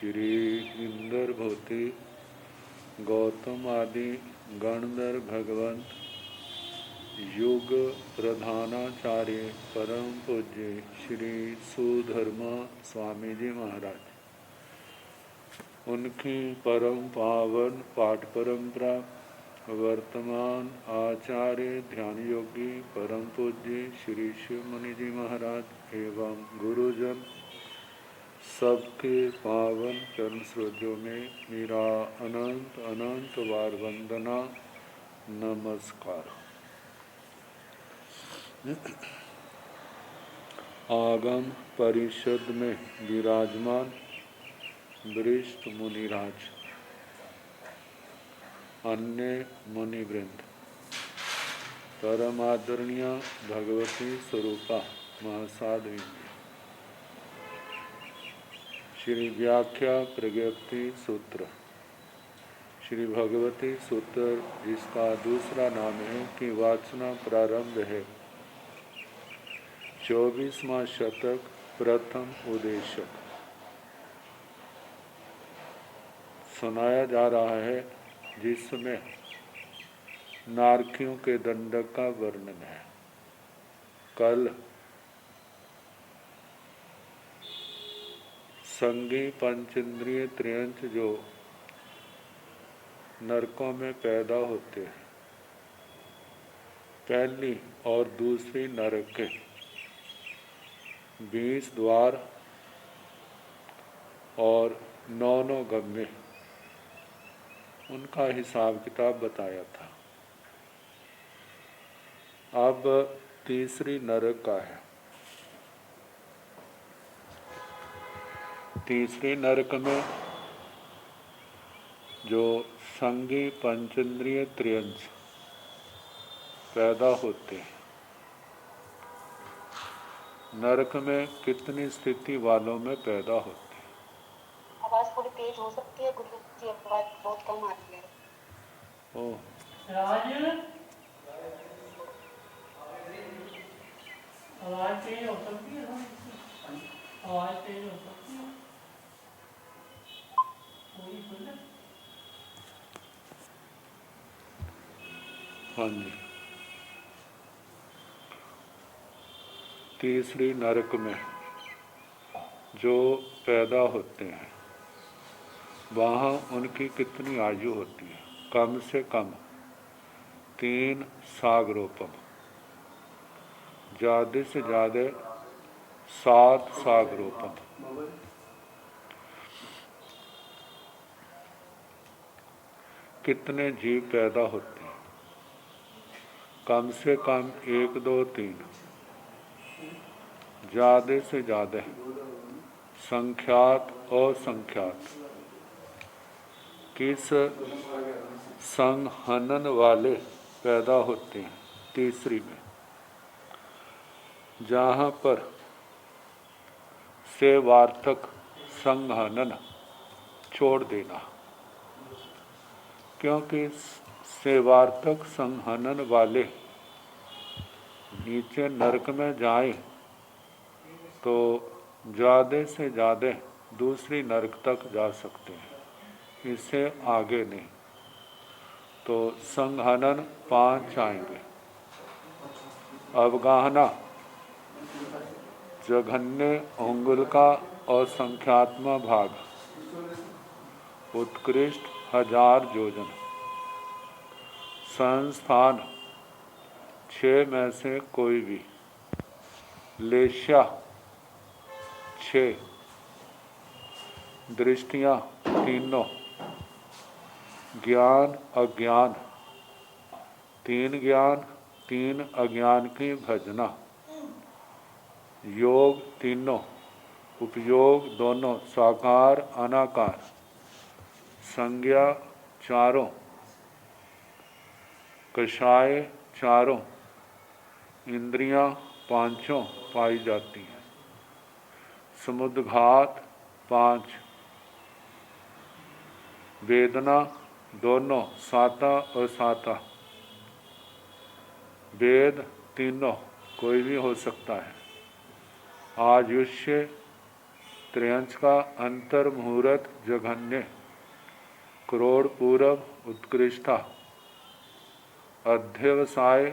श्री इंद्र भूति गौतम आदि गणधर भगवंत युग प्रधानाचार्य परम पूज्य श्री सुधर्मा स्वामी जी महाराज, उनकी परम पावन पाठ परंपरा वर्तमान आचार्य ध्यान योगी परम पूज्य श्री शिव मुनि जी महाराज एवं गुरुजन सबके पावन चरण सरोजों में मेरा अनंत अनंत बार वंदना नमस्कार। आगम परिषद में विराजमान वरिष्ठ मुनिराज, अन्य मुनिवृंद, परम आदरणीय भगवती स्वरूपा महासाध्वी, श्री व्याख्या प्रज्ञप्ति सूत्र, श्री भगवती सूत्र जिसका दूसरा नाम है कि वाचना प्रारंभ है, 24वां शतक प्रथम उद्देशक सुनाया जा रहा है, जिसमें नारकियों के दंडक का वर्णन है। कल संगी पंचेंद्रिय त्रियंच जो नरकों में पैदा होते हैं, पहली और दूसरी नरक के 20 द्वार और 9 गम्य, उनका हिसाब किताब बताया था। अब तीसरी नरक का है। तीसरी नरक में जो संगी पंचेंद्रिय त्रियंच पैदा होते हैं, नरक में कितनी स्थिति वालों में पैदा होते हैं? आवाज थोड़ी तेज हो सकती है गुरु जी, आवाज बहुत कम आ रही है। ओह, आवाज तेज हो सकती है, आवाज तेज हो सकती है। हाँ जी। तीसरी नरक में जो पैदा होते हैं, वहाँ उनकी कितनी आयु होती है? कम से कम 3 सागरोपम, ज़्यादा से ज़्यादा 7 सागरोपम। कितने जीव पैदा होते हैं? कम से कम 1, 2, 3, ज़्यादा से ज़्यादा संख्यात असंख्यात। किस संहनन वाले पैदा होते हैं? तीसरी में, जहाँ पर सेवार्थक संहनन छोड़ देना, क्योंकि सेवार्थक संहनन वाले नीचे नरक में जाएं तो ज़्यादा से ज़्यादा दूसरी नरक तक जा सकते हैं, इससे आगे नहीं। तो संहनन 5 आएंगे। अवगाहना, जघन्य अंगुल का असंख्यात्म भाग, उत्कृष्ट 1000 योजन, संस्थान 6 में से कोई भी, लेश्या 6, दृष्टियाँ तीनों, ज्ञान अज्ञान 3 ज्ञान 3 अज्ञान की भजना, योग तीनों, उपयोग दोनों, साकार अनाकार, संज्ञा 4, कषाय 4, इंद्रियां 5 पाई जाती हैं, समुद्घात 5, वेदना दोनों, साता असाता, वेद तीनों कोई भी हो सकता है, आयुष्य त्र्यंच का अंतर मुहूर्त जघन्य, करोड़ पूरब उत्कृष्टा, अध्यवसाय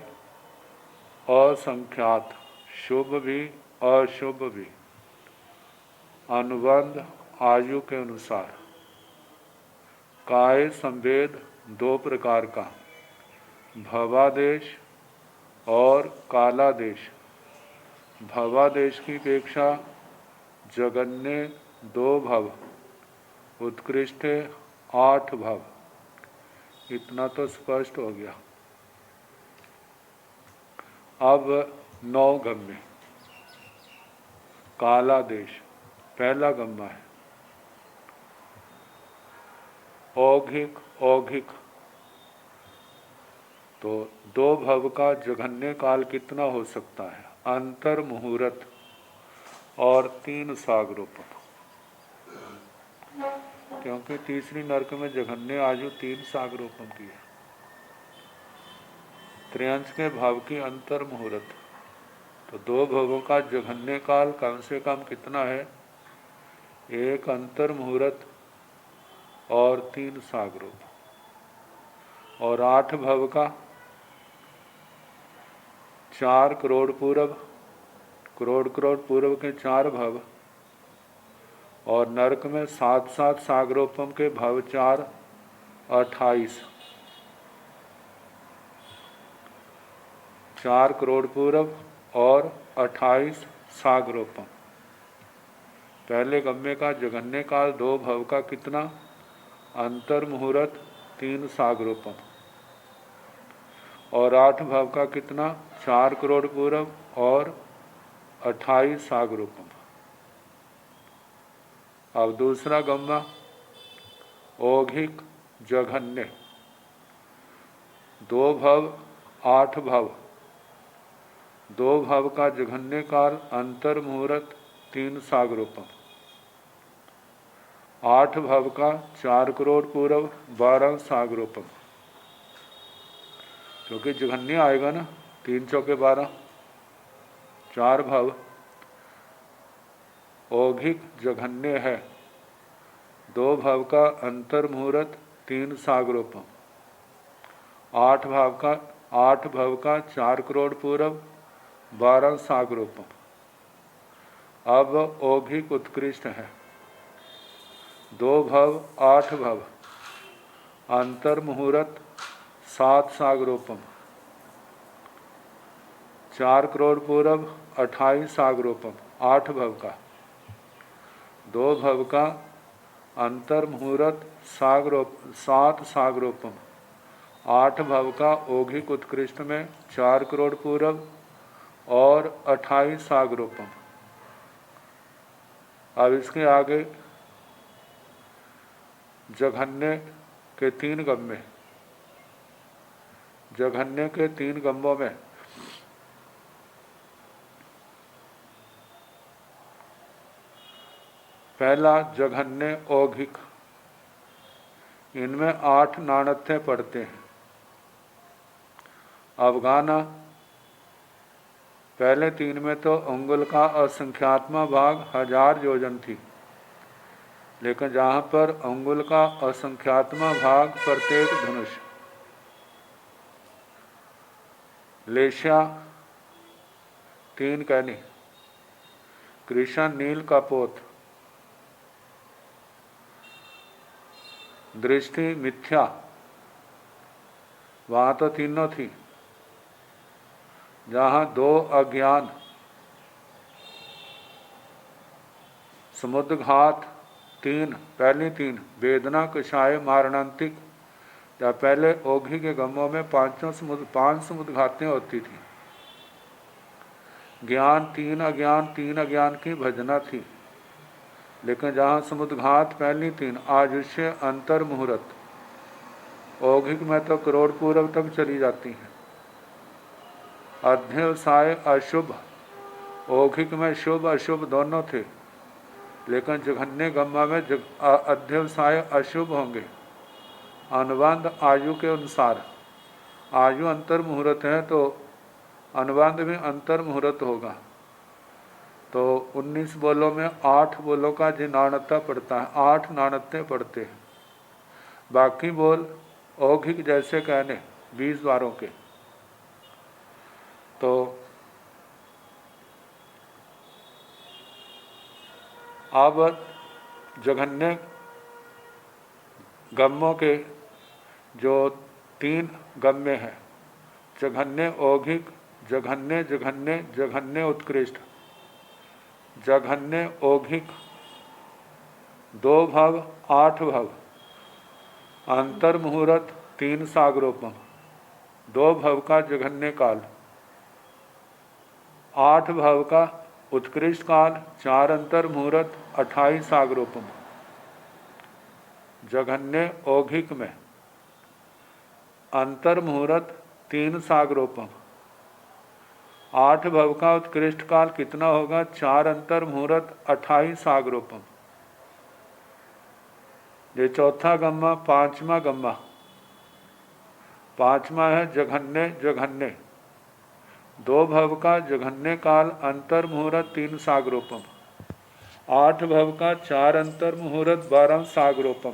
असंख्यात, शुभ भी अशुभ भी, अनुबंध आयु के अनुसार, काय संवेद दो प्रकार का, भवादेश और कालादेश। भवादेश की अपेक्षा जगन्य 2 भव, उत्कृष्ट 8 भव। इतना तो स्पष्ट हो गया। अब 9 गम्य। कालादेश पहला गम्मा है। औघिक औघिक, तो 2 भव का जघन्य काल कितना हो सकता है? अंतर मुहूर्त और 3 सागरोपम, क्योंकि तीसरी नरक में जघन्य आयु 3 सागरोपम की है। त्र्यंश के भाव की अंतर मुहूर्त, तो 2 भवों का जघन्य काल कम से कम कितना है? 1 अंतर मुहूर्त और 3 सागरोपम, और 8 भव का 4 करोड़ पूरब, करोड़ करोड़ पूर्व के 4 भव, और नरक में 7-7 सागरोपम के भव 4, 28। 4 करोड़ पूरब और 28 सागरोपम। पहले गम्य का जघन्य काल 2 भव का कितना? अंतर मुहूर्त 3 सागरोपम, और 8 भव का कितना? 4 करोड़ पूरब और 28 सागरोपम। अब दूसरा गम्मा औघिक जघन्य, 2 भव 8 भव, 2 भव का जघन्य काल अंतर मुहूर्त 3 सागरोपम, 8 भव का 4 करोड़ पूरब 12 सागरोपम, क्योंकि जघन्य आएगा ना, 3 चौके 12, 4 भव। औघिक जघन्य है, 2 भव का अंतर मुहूर्त 3 सागरोपम, 8 भव का 4 करोड़ पूरब 12 सागरोपम। अब औघिक उत्कृष्ट है, 2 भव 8 भव, अंतर मुहूर्त 7 सागरोपम, 4 करोड़ पूरब 28 सागरोपम, 8 भव का। 2 भव का अंतर मुहूर्त 7 सागरोपम, 8 भव का औघिक उत्कृष्ट में 4 करोड़ पूरब और 28 सागरोपम। अब इसके आगे जघन्य के 3 गम्य। जघन्य के 3 गम्यों में पहला जघन्य औघिक, इनमें 8 नाणत्य पड़ते हैं। अवगाना, पहले 3 में तो अंगुल का असंख्यात्मा भाग 1000 योजन थी, लेकिन जहाँ पर अंगुल का असंख्यात्मा भाग प्रत्येक धनुष। लेशा 3 कहनी, कृष्ण नील का पोत, दृष्टि मिथ्या, वहाँ तो तीनों थी। जहाँ 2 अज्ञान, समुद्रघात 3, पहली 3 वेदना कषाय मारणांतिक, या पहले औघी के गमों में 5 समुद्रघातें होती थी। ज्ञान 3 अज्ञान की भजना थी, लेकिन जहाँ समुद्रघात पहली 3 आयुष्य अंतर मुहूर्त, औघिक में तो करोड़ पूर्व तक चली जाती हैं। अध्यवसाय अशुभ, औघिक में शुभ अशुभ दोनों थे, लेकिन जघन्य गम्मा में अध्यवसाय अशुभ होंगे। अनुबंध आयु के अनुसार, आयु अंतर मुहूर्त है तो अनुबंध भी अंतर मुहूर्त होगा। तो 19 बोलों में 8 बोलों का जो नाणत्ता पड़ता है, 8 नाणत्ते पड़ते हैं। बाकी बोल औघिक जैसे कहने 20 बारों के। तो अब जघन्य गम्यों के जो 3 गम्य हैं, जघन्य औघिक, जघन्य जघन्य जघन्य उत्कृष्ट। जघन्य औघिक 2 भव 8 भव, अंतर मुहूर्त 3 सागरोपम, 2 भव का जघन्य काल, 8 भव का उत्कृष्ट काल, 4 अंतर मुहूर्त 28 सागरोपम। जघन्य औघिक में अंतर मुहूर्त 3 सागरोपम, 8 भव का उत्कृष्ट काल कितना होगा? 4 अंतर मुहूर्त 28 सागरोपम। ये चौथा गम्मा, 5वां गम्मा। 5वां है जघन्य जघन्य, 2 भव का जघन्य काल, अंतर मुहूर्त 3 सागरोपम, 8 भव का 4 अंतर मुहूर्त 12 सागरोपम।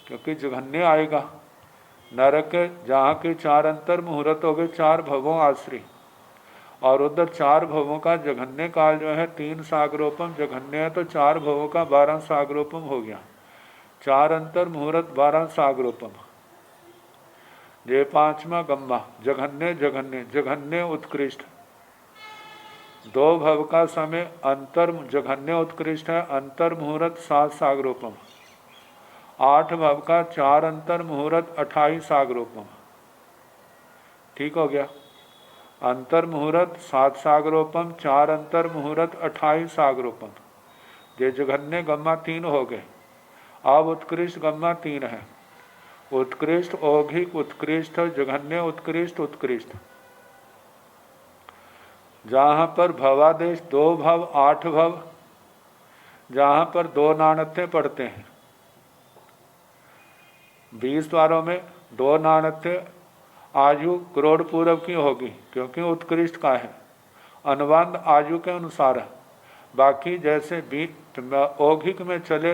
क्योंकि जघन्य आएगा, नरक जहाँ के 4 अंतर मुहूर्त हो गए 4 भवों आश्री, और उधर 4 भवों का जघन्य काल जो है 3 सागरोपम। जघन्य है तो 4 भवों का 12 सागरोपम हो गया, 4 अंतर मुहूर्त 12 सागरोपम। ये 5वां गम्मा जघन्य जघन्य जघन्य उत्कृष्ट, 2 भव का समय, अंतर जघन्य उत्कृष्ट है, अंतर मुहूर्त 7 सागरोपम, 8 भव का 4 अंतर मुहूर्त 28 सागरोपम। ठीक हो गया। अंतर मुहूर्त 7 सागरोपम, 4 अंतर मुहूर्त 28 सागरोपम। ये जघन्य गम्मा 3 हो गए। अब उत्कृष्ट गम्मा 3 है, उत्कृष्ट औघिक उत्कृष्ट जघन्य उत्कृष्ट उत्कृष्ट। जहाँ पर भवादेश 2 भव 8 भव, जहाँ पर 2 नाणत्य पड़ते हैं, 20 द्वारों में 2 नाणत्य आयु करोड़ पूर्व की होगी, क्योंकि उत्कृष्ट का है, अनुबंध आयु के अनुसार है। बाकी जैसे औघिक में चले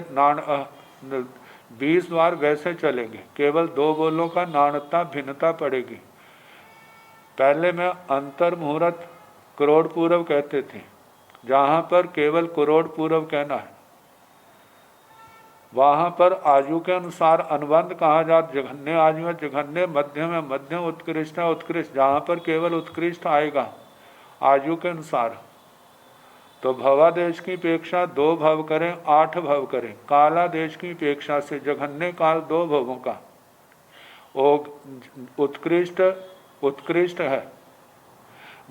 20 द्वार वैसे चलेंगे, केवल 2 बोलों का नाणता भिन्नता पड़ेगी। पहले में अंतर मुहूर्त करोड़ पूर्व कहते थे, जहाँ पर केवल करोड़ पूर्व कहना है, वहाँ पर आयु के अनुसार अनुबंध कहा जाता। जघन्य आयु है, जघन्य मध्यम है, मध्यम उत्कृष्ट है, उत्कृष्ट, जहाँ पर केवल उत्कृष्ट आएगा आयु के अनुसार। तो भवादेश की अपेक्षा 2 भव करें, 8 भव करें। काला देश की अपेक्षा से जघन्य काल 2 भवों का उत्कृष्ट उत्कृष्ट है,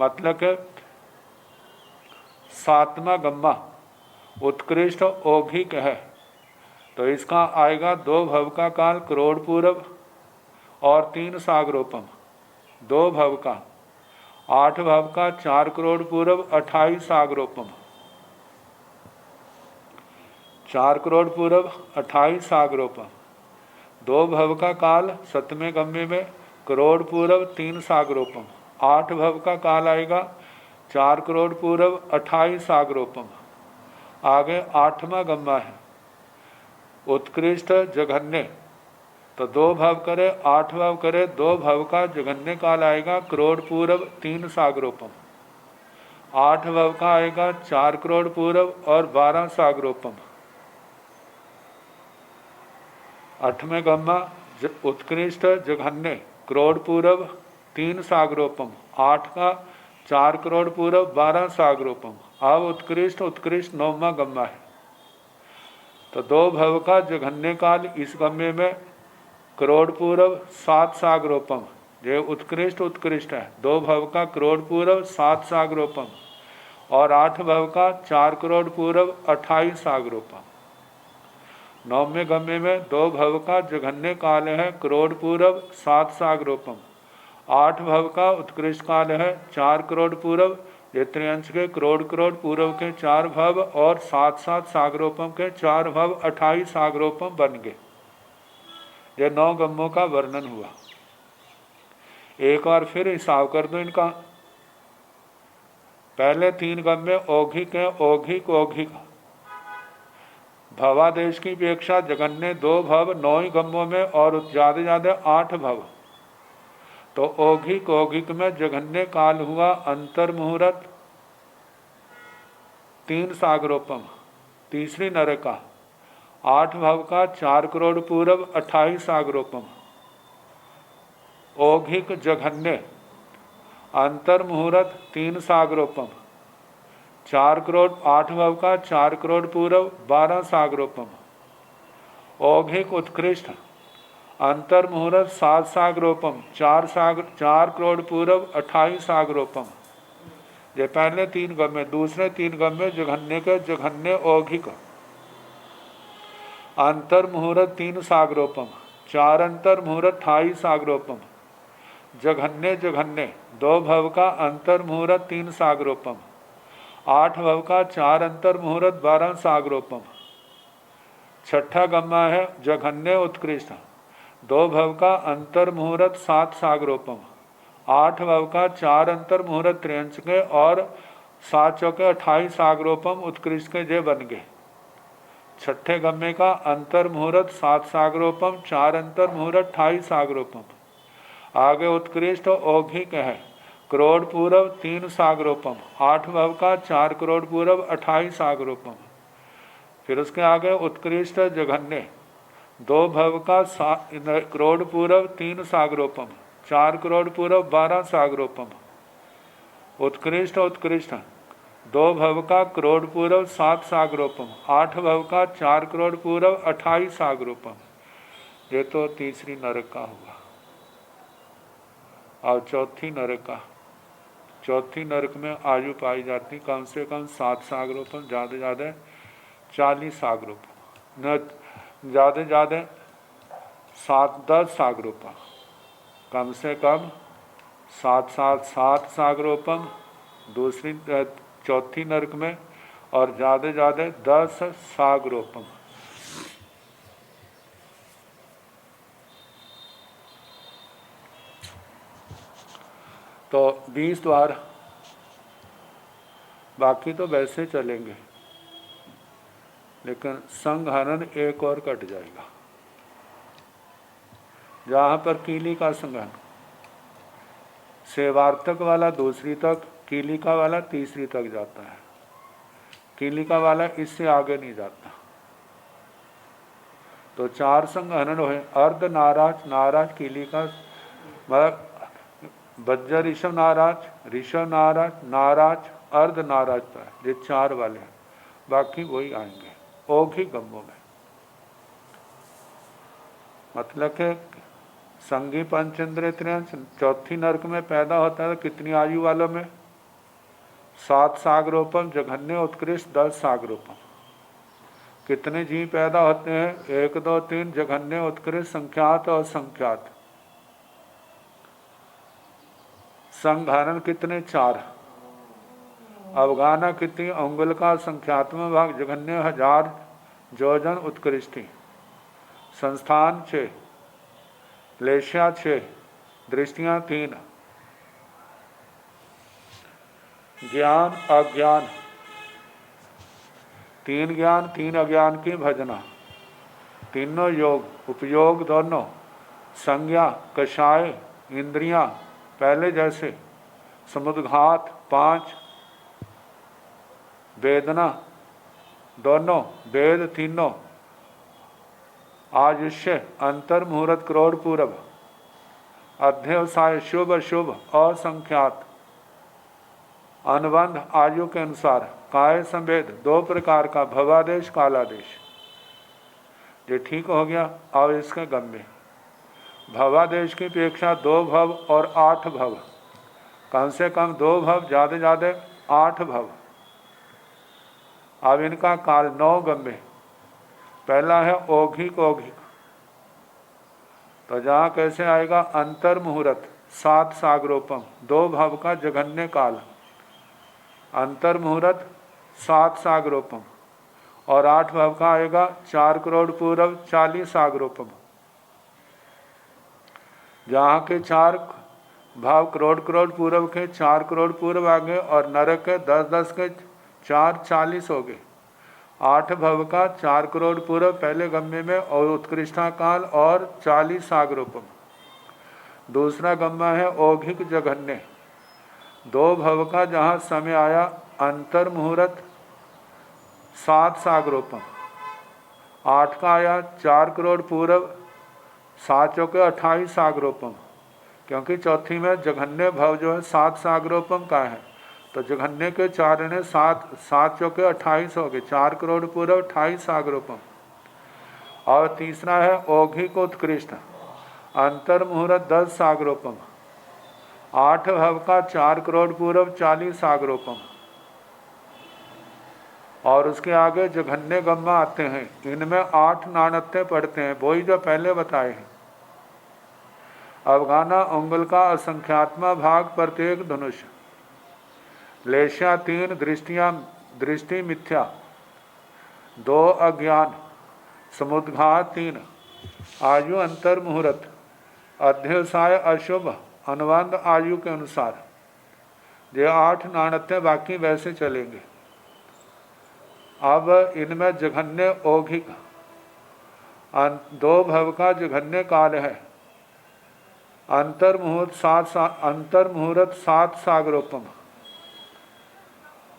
मतलब कि 7वां गम्मा उत्कृष्ट औघिक है, तो इसका आएगा 2 भव का काल करोड़ पूर्व और 3 सागरोपम, 2 भव का, 8 भव का 4 करोड़ पूर्व 28 सागरोपम, 4 करोड़ पूर्व 28 सागरोपम, 2 भव का काल 7वें गम्मे में करोड़ पूर्व 3 सागरोपम, 8 भव का काल आएगा 4 करोड़ पूर्व 28 सागरोपम। आगे 8वां गम्मा है उत्कृष्ट जघन्य, तो 2 भव करे, 8 भव करे, 2 भव का जघन्य काल आएगा करोड़ पूर्व 3 सागरोपम, 8 भव का आएगा 4 करोड़ पूर्व और 12 सागरोपम। 8वें गम्मा उत्कृष्ट जघन्य करोड़ पूर्व 3 सागरोपम, 8 का 4 करोड़ पूर्व 12 सागरोपम। अब उत्कृष्ट उत्कृष्ट 9वां गम्मा है, तो 2 भव का जघन्य काल इस गम्य में करोड़ पूर्व 7 सागरोपम, ये उत्कृष्ट उत्कृष्ट है, 2 भव का करोड़ पूर्व 7 सागरोपम और 8 भव का 4 करोड़ पूर्व 28 सागरोपम। 9वें गम्य में 2 भव का जघन्य काल है करोड़ पूर्व 7 सागरोपम, 8 भव का उत्कृष्ट काल है 4 करोड़ पूर्व, ये त्रियंश के करोड़ करोड़ पूर्व के 4 भव और 7 सागरोपम के 4 भव 28 सागरोपम बन गए। ये 9 गम्मों का वर्णन हुआ। एक बार फिर हिसाब कर दो इनका। पहले 3 गम्य औघिक है, औघिक औघिक। भवादेश की अपेक्षा जघन्य 2 भव 9 ही गम्यों में और ज्यादा ज्यादा 8 भव। तो औघिक औघिक में जघन्य काल हुआ अंतर मुहूर्त 3 सागरोपम, तीसरी नरका 8 भव का 4 करोड़ पूर्व 28 सागरोपम। औघिक जघन्य अंतर मुहूर्त 3 सागरोपम, 4 करोड़ 8 भव का 4 करोड़ पूर्व 12 सागरोपम। औघिक उत्कृष्ट अंतर मुहूर्त 7 सागरोपम, 4 करोड़ पूर्व 28 सागरोपम। ये पहले 3 गम्य, दूसरे 3 गम्य जघन्य के जघन्य औघिक अंतर मुहूर्त 3 सागरोपम, 4 अंतर मुहूर्त 28 सागरोपम। जघन्य जघन्य 2 भव का अंतर मुहूर्त 3 सागरोपम, 8 भव का 4 अंतर मुहूर्त 12 सागरोपम। छठा गम्मा है जघन्य उत्कृष्ट 2 भव का अंतर मुहूर्त 7 सागरोपम, 8 भव का 4 अंतर मुहूर्त त्रियंच के और 7 चौके 28 सागरोपम उत्कृष्ट के जे बन गए। छठे गम्मे का अंतर मुहूर्त 7 सागरोपम, 4 अंतर मुहूर्त 28 सागरोपम। आगे उत्कृष्ट औघिक है करोड़ पूर्व 3 सागरोपम, 8 भव का 4 करोड़ पूर्व 28 सागरोपम। फिर उसके आगे उत्कृष्ट जघन्य 2 भव का करोड़ पूर्व 3 सागरोपम, 4 करोड़ पूर्व 12 सागरोपम। उत्कृष्ट उत्कृष्ट 2 भव का करोड़ पूर्व 7 सागरोपम, 8 भव का 4 करोड़ पूर्व 28 सागरोपम। ये तो तीसरी नरक का हुआ। और चौथी नरक में आयु पाई जाती कम से कम 7 सागरोपम, ज़्यादा ज़्यादा 40 सागरोपम, न ज़्यादा ज़्यादा 7-10 सागरोपम, कम से कम 7 सागरोपम दूसरी चौथी नरक में, और ज़्यादा ज़्यादा 10 सागरोपम। तो 20 द्वार, बाकी तो वैसे चलेंगे, लेकिन संघहनन एक और कट जाएगा। जहाँ पर कीली का संघहन सेवार्थक वाला दूसरी तक, कीलिका वाला तीसरी तक जाता है, कीलिका वाला इससे आगे नहीं जाता। तो 4 संघहनन हुए, अर्ध नाराज, नाराज कीलिका, मतलब बज्जर ऋषभ नाराज, ऋषभ नाराज, नाराज, अर्ध नाराज था, ये 4 वाले हैं। बाकी वही आएंगे औघिक गम्यों में। मतलब कि संगी पंचेंद्रिय त्रियंश चौथी नरक में पैदा होता है कितनी आयु वालों में? 7 सागरोपम, जघन्य उत्कृष्ट 10 सागरोपम। कितने जीव पैदा होते हैं? 1 2 3 जघन्य उत्कृष्ट संख्यात और संख्यात। संघारण कितने? 4। अवगाना कितनी? अंगुल का संख्यात्मक भाग जघन्य 1000 जोजन उत्कृष्टि। संस्थान 6, लेशिया 6, दृष्टियां 3। ज्ञान अज्ञान 3 ज्ञान 3 अज्ञान की भजना, तीनों योग उपयोग दोनों, संज्ञा कषाय इंद्रियां पहले जैसे, समुद्घात 5, वेदना दोनों, वेद तीनों, आयुष्य अंतर मुहूर्त करोड़ पूर्व, अध्यवसाय शुभ अशुभ असंख्यात, अनुबंध आयु के अनुसार, काय संवेद 2 प्रकार का, भवादेश कालादेश। ये ठीक हो गया। अब इसके गम्य भवादेश की अपेक्षा 2 भव और 8 भव, कम से कम 2 भव, ज़्यादा ज़्यादा 8 भव। अब इनका काल 9 गम्य। पहला है औघिक औघिक, तो जहाँ कैसे आएगा? अंतर मुहूर्त 7 सागरोपम, 2 भव का जघन्य काल, अंतर मुहूर्त 7 सागरोपम, और 8 भव का आएगा 4 करोड़ पूर्व 40 सागरोपम। जहाँ के 4 भाव करोड़ करोड़ पूर्व के 4 करोड़ पूर्व आ गए, और नरक के 10-10 के 4 40 हो गए। 8 भव का 4 करोड़ पूर्व पहले गम्य में और उत्कृष्टा काल और 40 सागरोपम। दूसरा गम्मा है औघिक जघन्य। 2 भव का जहाँ समय आया अंतर मुहूर्त 7 सागरोपम। 8 का आया 4 करोड़ पूर्व 7 चौके 28 सागरोपम, क्योंकि चौथी में जघन्य भव जो है 7 सागरोपम का है, तो जघन्य के 4 ने 7 चौके 28 हो गए, 4 करोड़ पूर्व 28 सागरोपम। और तीसरा है औघिक उत्कृष्ट अंतर मुहूर्त 10 सागरोपम। 8 भव का 4 करोड़ पूर्व 40 सागरोपम। और उसके आगे जघन्य गम्मा आते हैं, इनमें 8 नाणत्य पढ़ते हैं, वही जो पहले बताए हैं। अवगाना उंगल का असंख्यात्मा भाग प्रत्येक धनुष। लेशा 3 दृष्टि मिथ्या 2 अज्ञान समुद्घात 3 आयु अंतर मुहूर्त अध्यवसाय अशुभ अनुबंध आयु के अनुसार। ये 8 नाणत्य बाकी वैसे चलेंगे। अब इनमें जघन्य औघिक 2 भव का जघन्य काल है, अंतर मुहूर्त 7 सागरोपम।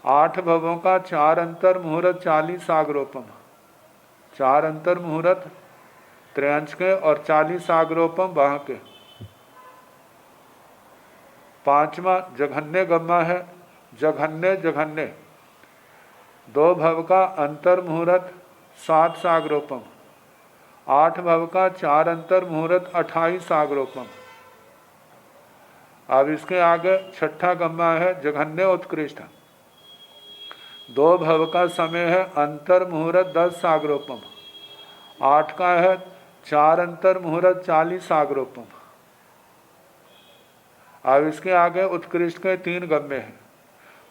8 भवों का 4 अंतर मुहूर्त 40 सागरोपम। 4 अंतर मुहूर्त त्रयंश के और 40 सागरोपम वहाँ के। 5वां जघन्य गम्मा है जघन्य 2 भव का अंतर मुहूर्त 7 सागरोपम। 8 भव का 4 अंतर मुहूर्त 28 सागरोपम। अब इसके आगे छठा गम्मा है जघन्य उत्कृष्ट। 2 भव का समय है अंतर मुहूर्त 10 सागरोपम। 8 का है 4 अंतर मुहूर्त 40 सागरोपम। अब इसके आगे उत्कृष्ट के 3 गम्य हैं।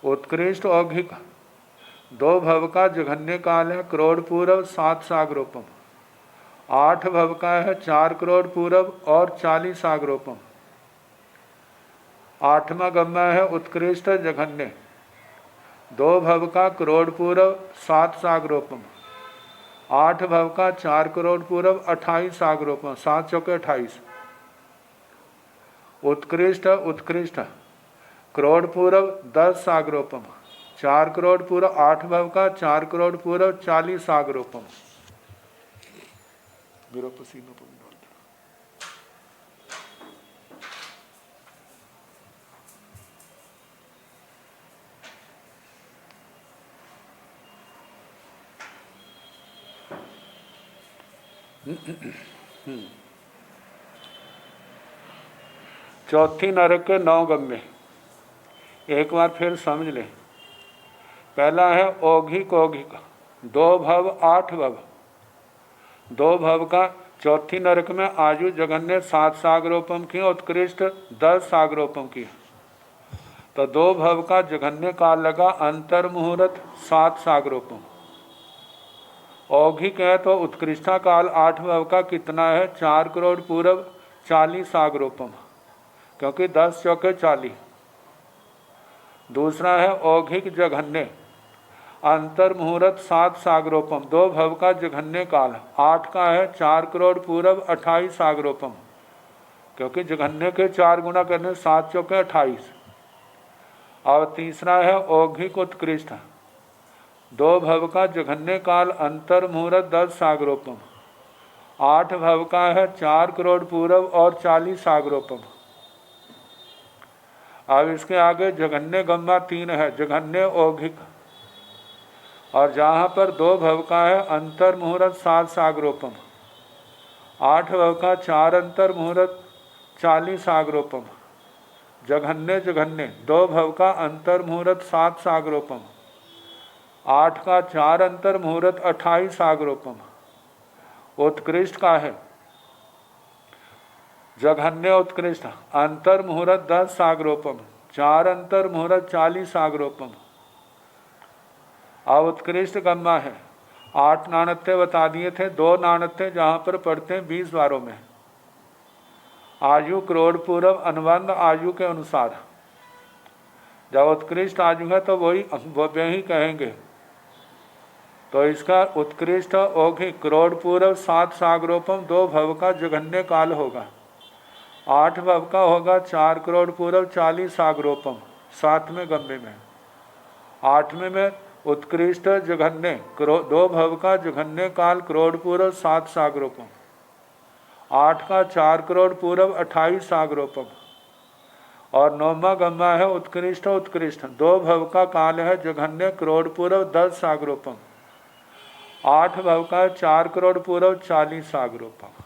उत्कृष्ट औघिक 2 भव का जघन्य काल है करोड़ पूर्व 7 सागरोपम। 8 भव का है 4 करोड़ पूर्व और 40 सागरोपम। 8वां गम्मा है उत्कृष्ट जघन्य 2 भव का करोड़ पूर्व 7 सागरोपम। 8 भव का 4 करोड़ पूर्व 28 सागरोपम, 7 चौके 28। उत्कृष्ट करोड़ पूर्व 10 सागरोपम। 4 करोड़ पूर्व 8 भव का 4 करोड़ पूर्व 40 सागरोपम। मेरा पसीना पड़ चौथी नरक के 9 गम्य। एक बार फिर समझ लें। पहला है औघिक 2 भव 8 भव। 2 भव का चौथी नरक में आयु जघन्य 7 सागरोपम की, उत्कृष्ट 10 सागरोपम की। तो 2 भव का जघन्य काल लगा अंतर मुहूर्त 7 सागरोपम। औघिक है तो उत्कृष्टा काल 8 भव का कितना है 4 करोड़ पूर्व 40 सागरोपम, क्योंकि 10 चौके 40। दूसरा है औघिक जघन्य अंतर मुहूर्त 7 सागरोपम। 2 भव का जघन्य काल 8 का है 4 करोड़ पूर्व 28 सागरोपम, क्योंकि जघन्य के 4 गुना करने 7 चौके 28। और तीसरा है औघिक उत्कृष्ट 2 भव का जघन्य काल अंतर मुहूर्त 10 सागरोपम। 8 भव का है 4 करोड़ पूर्व और 40 सागरोपम। अब इसके आगे जघन्य गम्मा 3 है जघन्य औघिक, और जहाँ पर 2 भव का है अंतर मुहूर्त 7 सागरोपम। 8 भव का 4 अंतर मुहूर्त 40 सागरोपम। जघन्य 2 भव का अंतर मुहूर्त 7 सागरोपम। 8 का 4 अंतर मुहूर्त 28 सागरोपम। उत्कृष्ट का है जघन्य उत्कृष्ट अंतर मुहूर्त 10 सागरोपम। 4 अंतर मुहूर्त 40 सागरोपम। अब उत्कृष्ट गम्मा है 8 नाणत्य बता दिए थे, 2 नाणत्य जहाँ पर पढ़ते हैं 20 बारों में। आयु करोड़ पूर्व अनुबंध आयु के अनुसार। जब उत्कृष्ट आयु है तो वे ही कहेंगे। तो इसका उत्कृष्ट औघिक करोड़ पूर्व 7 सागरोपम 2 भव का जघन्य काल होगा। 8 भव का होगा 4 करोड़ पूर्व 40 सागरोपम 7वें गम्य में। 8वें में उत्कृष्ट जघन्य 2 भव का जघन्य काल करोड़ पूर्व 7 सागरोपम। 8 का 4 करोड़ पूर्व 28 सागरोपम। और 9वां गम्मा है उत्कृष्ट उत्कृष्ट 2 भव का काल है जघन्य करोड़ पूर्व 10 सागरोपम। 8 भव का 4 करोड़ पूर्व 40 सागरोपम।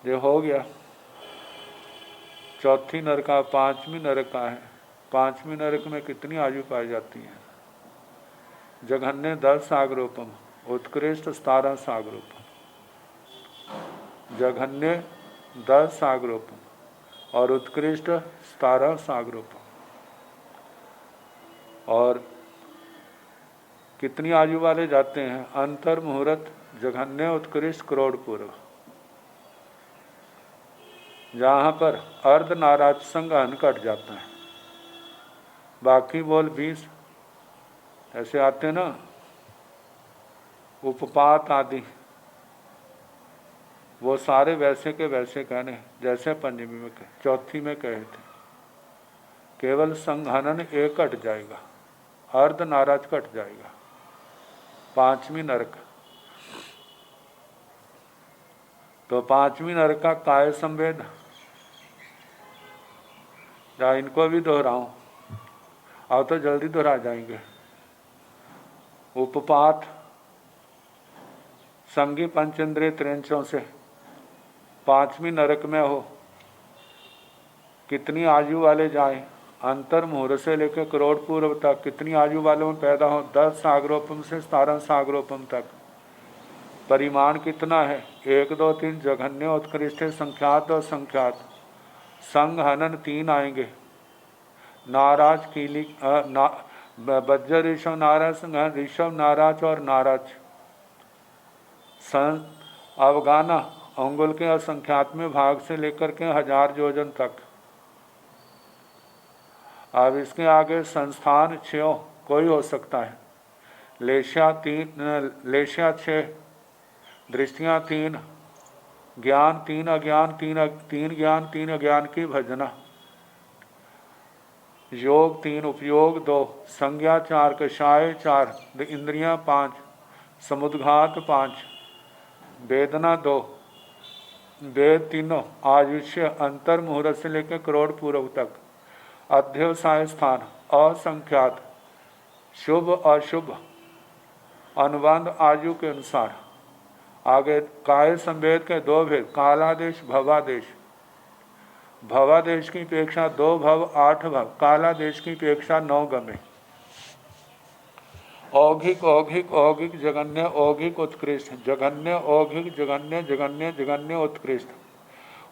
ये हो गया। चौथी नरका 5वीं नरका है। 5वीं नरक में कितनी आयु पाई जाती है? जघन्य 10 सागरोपम, उत्कृष्ट 17 सागरोपम। जघन्य 10 सागरोपम और उत्कृष्ट 17 सागरोपम। और कितनी आयु वाले जाते हैं? अंतर मुहूर्त जघन्य उत्कृष्ट करोड़ पूर्व, जहाँ पर अर्ध नाराज संगहन कट जाता है। बाकी बोल 20 ऐसे आते ना, उपपात आदि, वो सारे वैसे के वैसे कहने जैसे पंचमी में कहे, चौथी में कहे थे। केवल संघनन एक कट जाएगा, अर्ध नाराज कट जाएगा। 5वीं नरक। तो 5वीं नरक का काय संवेद, या इनको भी दोहराऊं? अब तो जल्दी दोहरा जाएंगे। उपपात संगी पंचेंद्रिय त्रिंचों से 5वीं नरक में हो, कितनी आयु वाले जाए? अंतर मुहूर्त से लेकर करोड़ पूर्व तक कितनी आयु वालों में पैदा हो? 10 सागरोपम से 17 सागरोपम तक। परिमाण कितना है? 1 2 3 जघन्य उत्कृष्ट संख्यात और संख्यात। संग हनन 3 आएंगे। नाराज कीली बज्जर ऋषभ नाराज, ऋषभ नाराज और नाराज। अवगाना अंगुल के असंख्यात में भाग से लेकर के 1000 योजन तक। अब इसके आगे संस्थान 6 कोई हो सकता है। लेशिया 6, दृष्टियाँ 3, ज्ञान 3, अज्ञान 3 ज्ञान 3 अज्ञान की भजना। योग 3, उपयोग 2, संज्ञा 4, कषाय 4, इंद्रियां 5, समुद्घात 5, वेदना 2, वेद 3, आयुष्य अंतर मुहूर्त से लेकर करोड़ पूर्व तक। अध्यवसाय स्थान असंख्यात, शुभ अशुभ अनुबंध आयु के अनुसार। आगे काय संवेद के 2 भेद, कालादेश भवादेश। भवादेश की अपेक्षा 2 भव 8 भव, कालादेश की अपेक्षा 9 गमे। औघिक औघिक औघिक जघन्य औघिक उत्कृष्ट, जघन्य औघिक जघन्य जघन्य जघन्य उत्कृष्ट,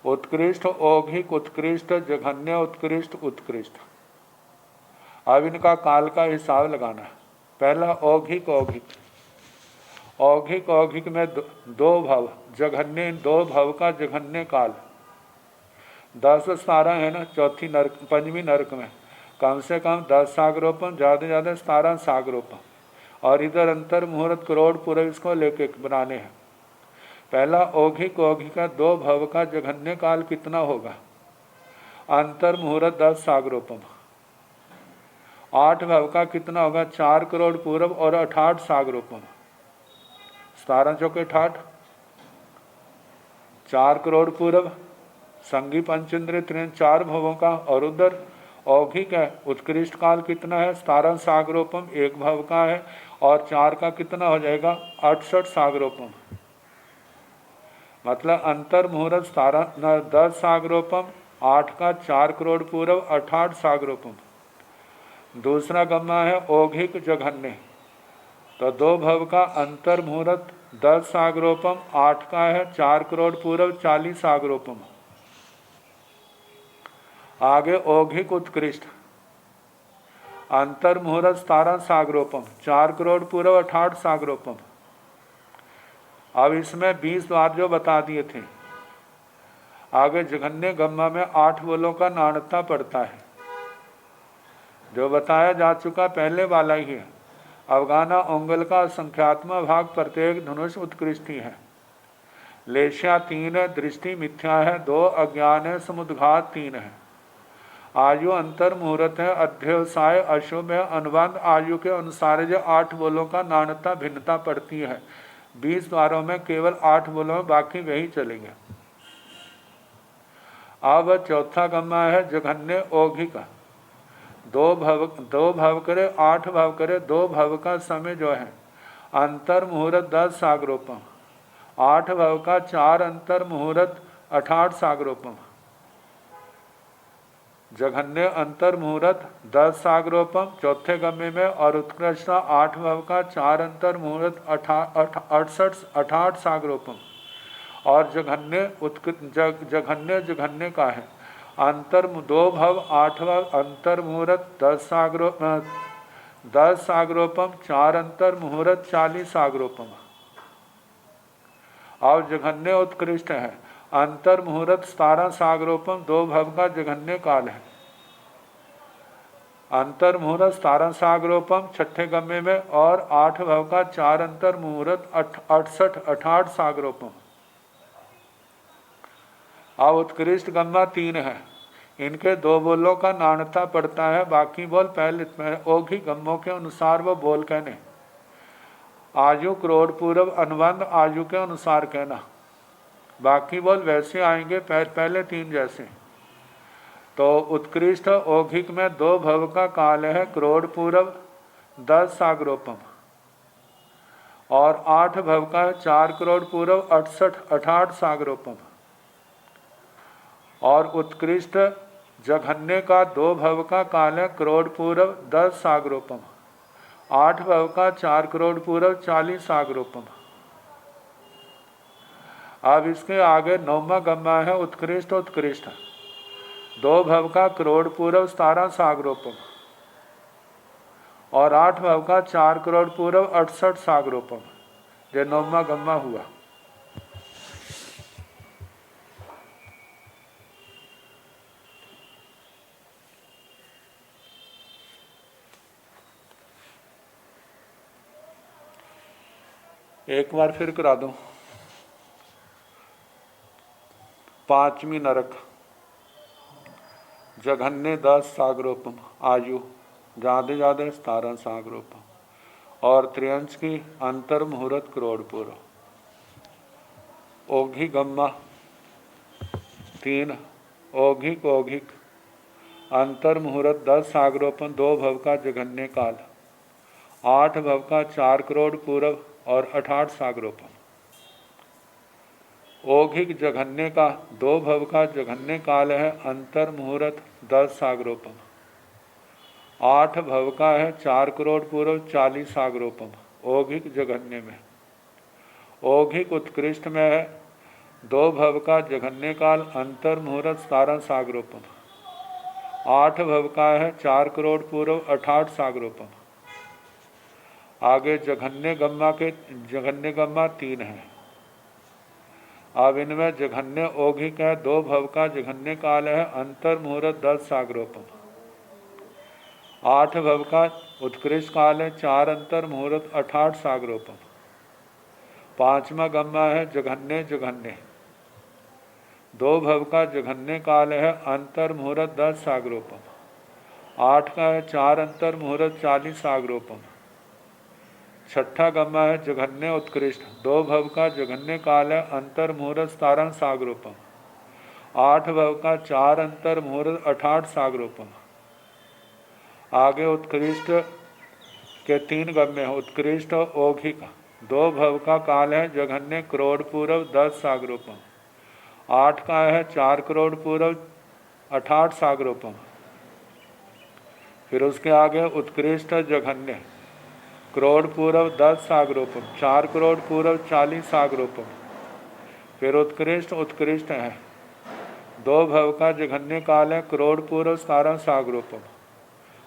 उत्कृष्ट औघिक उत्कृष्ट जघन्य उत्कृष्ट उत्कृष्ट। अब इनका काल का हिसाब लगाना है। पहला औघिक औघिक, औघिक औघिक में 2 भव जघन्य, 2 भव का जघन्य काल। 10 17 है ना। चौथी नरक 5वीं नरक में कम से कम 10 सागरोपम, ज़्यादा से ज़्यादा 17 सागरोपम। और इधर अंतर मुहूर्त करोड़ पूरे इसको लेके बनाने हैं। पहला औघिक औघिक का 2 भव का जघन्य काल कितना होगा? अंतर मुहूर्त 10 सागरोपम। 8 भव का कितना होगा? 4 करोड़ पूर्व और 68 सागरोपम। 17 चौके 68, 4 करोड़ पूर्व संगी पंचेंद्रिय 4 भवों का। और उधर औघिक है, उत्कृष्ट काल कितना है? 17 सागरोपम 1 भव का है। और 4 का कितना हो जाएगा? 68 सागरोपम। मतलब अंतर मुहूर्त 10 सागरोपम, 8 का 4 करोड़ पूर्व 68 सागरोपम। दूसरा गम्मा है औघिक जघन्य, तो 2 भव का अंतर मुहूर्त 10 सागरोपम, 8 का है 4 करोड़ पूर्व 40 सागरोपम। आगे औघिक उत्कृष्ट, अंतर मुहूर्त 17 सागरोपम, 4 करोड़ पूर्व 68 सागरोपम। अब इसमें 20 बार जो बता दिए थे। आगे जघन्य गम्मा में 8 बोलों का नाणता पड़ता है, जो बताया जा चुका पहले वाला ही है। अवगाना ओंगल का संख्यात्मक भाग प्रत्येक धनुष उत्कृष्ट ही है। लेश्या 3 है, दृष्टि मिथ्या है, 2 अज्ञान है, समुद्घात 3 है। आयु अंतर मुहूर्त है, अध्यवसाय अशुभ है, अनुबंध आयु के अनुसार जो 8 बोलों का नाणता भिन्नता पड़ती है। 20 द्वारों में केवल 8 बोलों में, बाकी वही चलेंगे। अब चौथा गम्मा है जघन्य औघिक। 2 भव करे, 8 भव करे, 2 भव का समय जो है अंतर मुहूर्त 10 सागरोपम, 8 भव का 4 अंतर मुहूर्त 68 सागरोपम। जघन्य अंतर मुहूर्त 10 सागरोपम चौथे गम्मे में, और उत्कृष्ट 8 भव का 4 अंतर मुहूर्त 68 सागरोपम। और जघन्य का है अंतर 2 भव 8 भव अंतर मुहूर्त 10 सागरोपम, 4 अंतर मुहूर्त 40 सागरोपम। और जघन्य उत्कृष्ट है अंतर मुहूर्त 17 सागरोपम, 2 भव का जघन्य काल है। अंतर मुहूर्त 17 सागरोपम छठे गम्मे में, और 8 भव का 4 अंतर मुहूर्त 68 सागरोपम। अब उत्कृष्ट गम्मा 3 है, इनके 2 बोलों का नाणता पड़ता है, बाकी बोल पहले औघी गम्मों के अनुसार वो बोल कहने। आयु करोड़ पूर्व, अनुबंध आयु के अनुसार कहना, बाकी बोल वैसे आएंगे पहले 3 जैसे। तो उत्कृष्ट औघिक में 2 भव का काल है, करोड़ पूर्व 10 सागरोपम, और 8 भव का 4 करोड़ पूर्व 68 सागरोपम। और उत्कृष्ट जघन्य का 2 भव का काल है, करोड़ पूर्व 10 सागरोपम, 8 भव का 4 करोड़ पूर्व 40 सागरोपम। अब इसके आगे 9वां गम्मा है उत्कृष्ट 2 भव का करोड़ पूर्व 17 सागरोपम, और 8 भव का 4 करोड़ पूर्व 68 सागरोपम। ये 9वां गम्मा हुआ। एक बार फिर करा दूं। 5वीं नरक जघन्य 10 सागरोपम, आयु ज़्यादा 17 सागरोपम, और त्रियंश की अंतर मुहूर्त करोड़ पूर्व। औघी गम्मा 3, औघिक अंतर मुहूर्त 10 सागरोपम, 2 भव का जघन्य काल, 8 भव का 4 करोड़ पूर्व और 68 सागरोपम। औघिक जघन्य का 2 भव का जघन्य काल है, अंतर मुहूर्त 10 सागरोपम, 8 भव का है 4 करोड़ पूर्व 40 सागरोपम। औघिक जघन्य में। औघिक उत्कृष्ट में है 2 भव का जघन्य काल, अंतर मुहूर्त 17 सागरोपम, 8 भव का है 4 करोड़ पूर्व 68 सागरोपम। आगे जघन्य गम्मा 3 है। अब इनमें जघन्य औघिक है, 2 भव का जघन्य काल है, अंतर मुहूर्त 10 सागरोपम, 8 भव का उत्कृष्ट काल है, 4 अंतर मुहूर्त 68 सागरोपम। 5वां गम्मा है जघन्य 2 भव का जघन्य काल है, अंतर मुहूर्त 10 सागरोपम, 8 का है 4 अंतर मुहूर्त 40 सागरोपम। 6ठा गम्मा है जघन्य उत्कृष्ट, 2 भव का जघन्य काल है, अंतर मुहूर्त 17 सागरोपम, 8 भव का 4 अंतर मुहूर्त 68 सागरोपम। आगे उत्कृष्ट के 3 गम्य है। उत्कृष्ट औघिक 2 भव का काल है, जघन्य करोड़ पूर्व 10 सागरोपम, 8 का है 4 करोड़ पूर्व 68 सागरोपम। फिर उसके आगे उत्कृष्ट जघन्य करोड़ पूर्व 10 सागरोपम, 4 करोड़ पूर्व 40 सागरोपम। फिर उत्कृष्ट है 2 भव का जघन्य काल है, करोड़ पूर्व 17 सागरोपम,